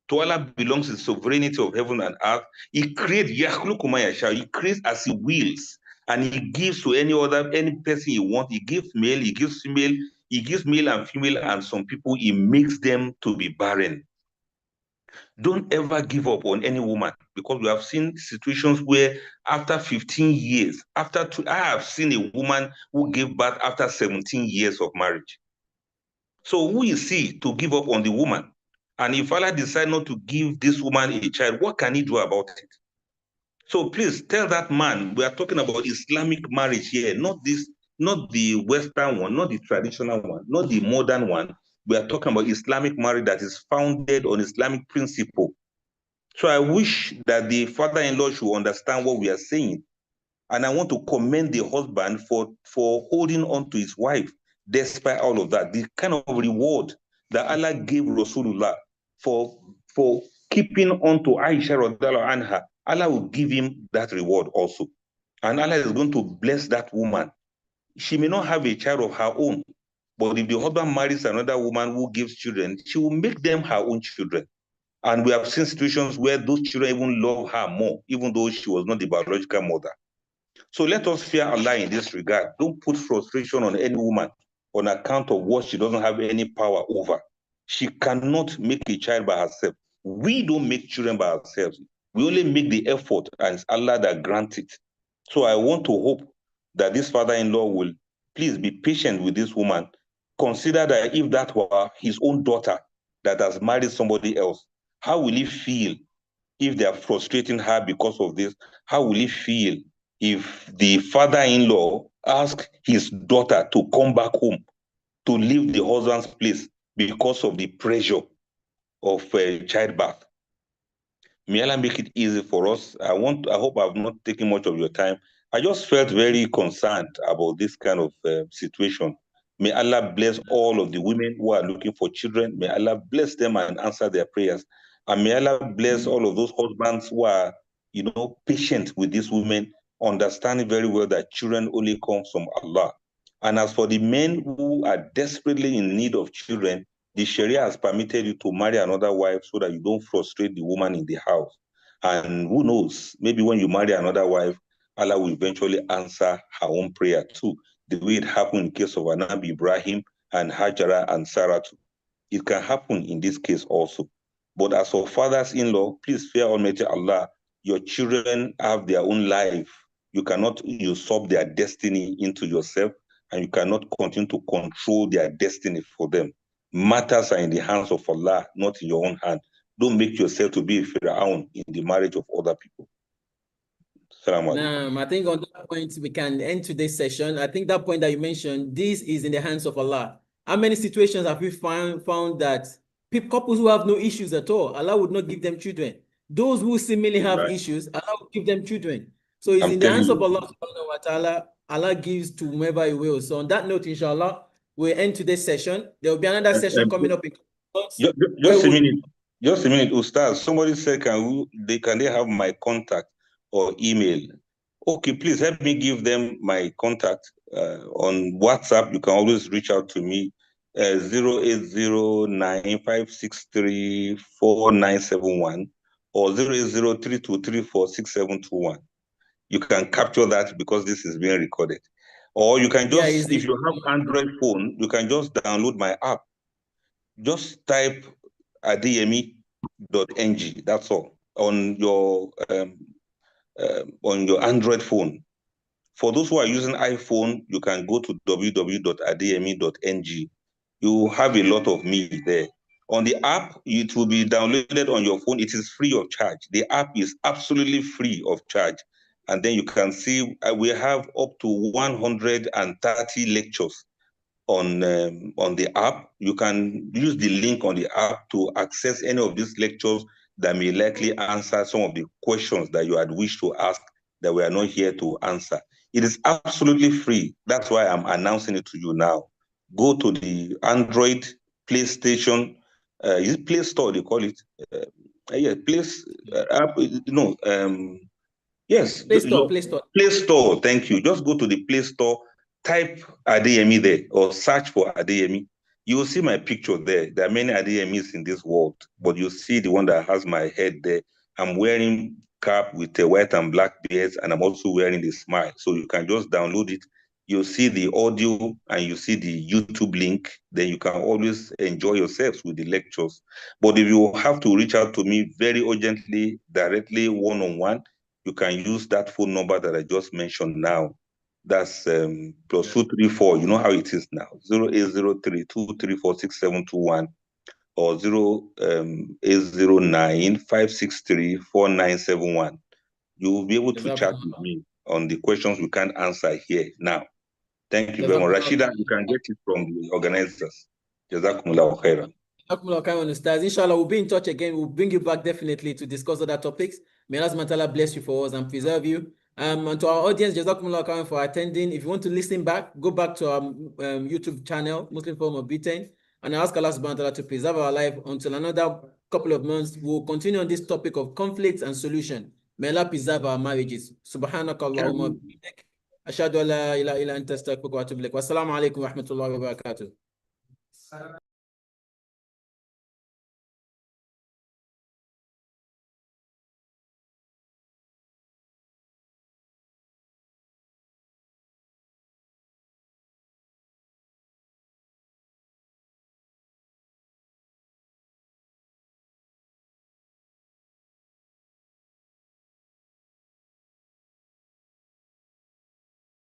Speaker 1: To Allah belongs the sovereignty of heaven and earth. He creates yakhluqu ma yasha. He creates as he wills. And he gives to any person he wants. He gives male, he gives female, he gives male and female, and some people he makes them to be barren. Don't ever give up on any woman, because we have seen situations where after 15 years, I have seen a woman who gave birth after 17 years of marriage. So who is he to give up on the woman? And if Allah decides not to give this woman a child, what can he do about it? So please tell that man, we are talking about Islamic marriage here, not the Western one, not the traditional one, not the modern one. We are talking about Islamic marriage that is founded on Islamic principle. So I wish that the father-in-law should understand what we are saying. And I want to commend the husband for holding on to his wife despite all of that. The kind of reward that Allah gave Rasulullah for keeping on to Aisha Radhiallahu anha, Allah will give him that reward also. And Allah is going to bless that woman. She may not have a child of her own, but if the husband marries another woman who gives children, she will make them her own children. And we have seen situations where those children even love her more, even though she was not the biological mother. So let us fear Allah in this regard. Don't put frustration on any woman on account of what she doesn't have any power over. She cannot make a child by herself. We don't make children by ourselves. We only make the effort, and it's Allah that grants it. So I want to hope that this father-in-law will please be patient with this woman. Consider that if that were his own daughter that has married somebody else, how will he feel if they are frustrating her because of this? How will he feel if the father-in-law asks his daughter to come back home to leave the husband's place because of the pressure of childbirth? May Allah make it easy for us. I hope I've not taken much of your time. I just felt very concerned about this kind of situation. May Allah bless all of the women who are looking for children. May Allah bless them and answer their prayers. And may Allah bless all of those husbands who are, patient with these women, understanding very well that children only come from Allah. And as for the men who are desperately in need of children, the Sharia has permitted you to marry another wife so that you don't frustrate the woman in the house. And who knows, maybe when you marry another wife, Allah will eventually answer her own prayer too, the way it happened in the case of Anabi Ibrahim and Hajara and Sarah too. It can happen in this case also. But as for fathers-in-law, please fear Almighty Allah. Your children have their own life. You cannot usurp their destiny into yourself. and you cannot continue to control their destiny for them. Matters are in the hands of Allah, not in your own hand. Don't make yourself to be a Pharaoh in the marriage of other people.
Speaker 2: I think on that point, we can end today's session. I think that point that you mentioned, this is in the hands of Allah. How many situations have we found that couples who have no issues at all, Allah would not give them children? Those who seemingly have issues, Allah will give them children. So it's in the hands of Allah subhanahu wa ta'ala. Allah gives to whomever He will. So on that note, inshallah, we'll end today's session. There will be another session coming up.
Speaker 1: Just a minute, Ustaz. Somebody said, can they have my contact or email? Okay, please help me give them my contact on WhatsApp. You can always reach out to me, 08095634971 or 08032346721. You can capture that because this is being recorded. Or you can just, if you have Android phone, you can just download my app. Just type adeyemi.ng. That's all on your Android phone. For those who are using iPhone, you can go to www.adeyemi.ng. You have a lot of me there. On the app, it will be downloaded on your phone. It is free of charge. The app is absolutely free of charge. And then you can see we have up to 130 lectures on the app. You can use the link on the app to access any of these lectures that may likely answer some of the questions that you had wished to ask that we are not here to answer. It is absolutely free. That's why I'm announcing it to you now. Go to the Android PlayStation, is it Play Store they call it? Yes.
Speaker 2: Play Store, Play Store.
Speaker 1: Play Store, thank you. Just go to the Play Store, type Adeyemi there, or search for Adeyemi. You will see my picture there. There are many Adeyemis in this world, but you see the one that has my head there. I'm wearing cap with a white and black beard, and I'm also wearing the smile. So you can just download it. You'll see the audio and you see the YouTube link. Then you can always enjoy yourselves with the lectures. But if you have to reach out to me very urgently, directly, one-on-one, you can use that phone number that I just mentioned now. That's +234. You know how it is now. 08032346721 or 0809-563-4971. You will be able to chat with me on the questions we can't answer here now. Thank you very much. Rashida, you can get it from the organizers. Jazakumullahu khairan.
Speaker 2: Inshallah, we'll be in touch again. We'll bring you back definitely to discuss other topics. May Allah subhanahu wa ta'ala bless you for us and preserve you. And to our audience, Jazakumullah khairan for attending. If you want to listen back, go back to our YouTube channel, Muslim Forum of Britain, and I ask Allah subhanahu wa ta'ala to preserve our life until another couple of months. We'll continue on this topic of conflicts and solution. May Allah preserve our marriages. Subhanakallahumma bihamdik. Ashhadu an la ilaha illa anta astaghfiruka wa atubu ilaik. Wassalamu alaikum wa rahmatullahi wa barakatuh.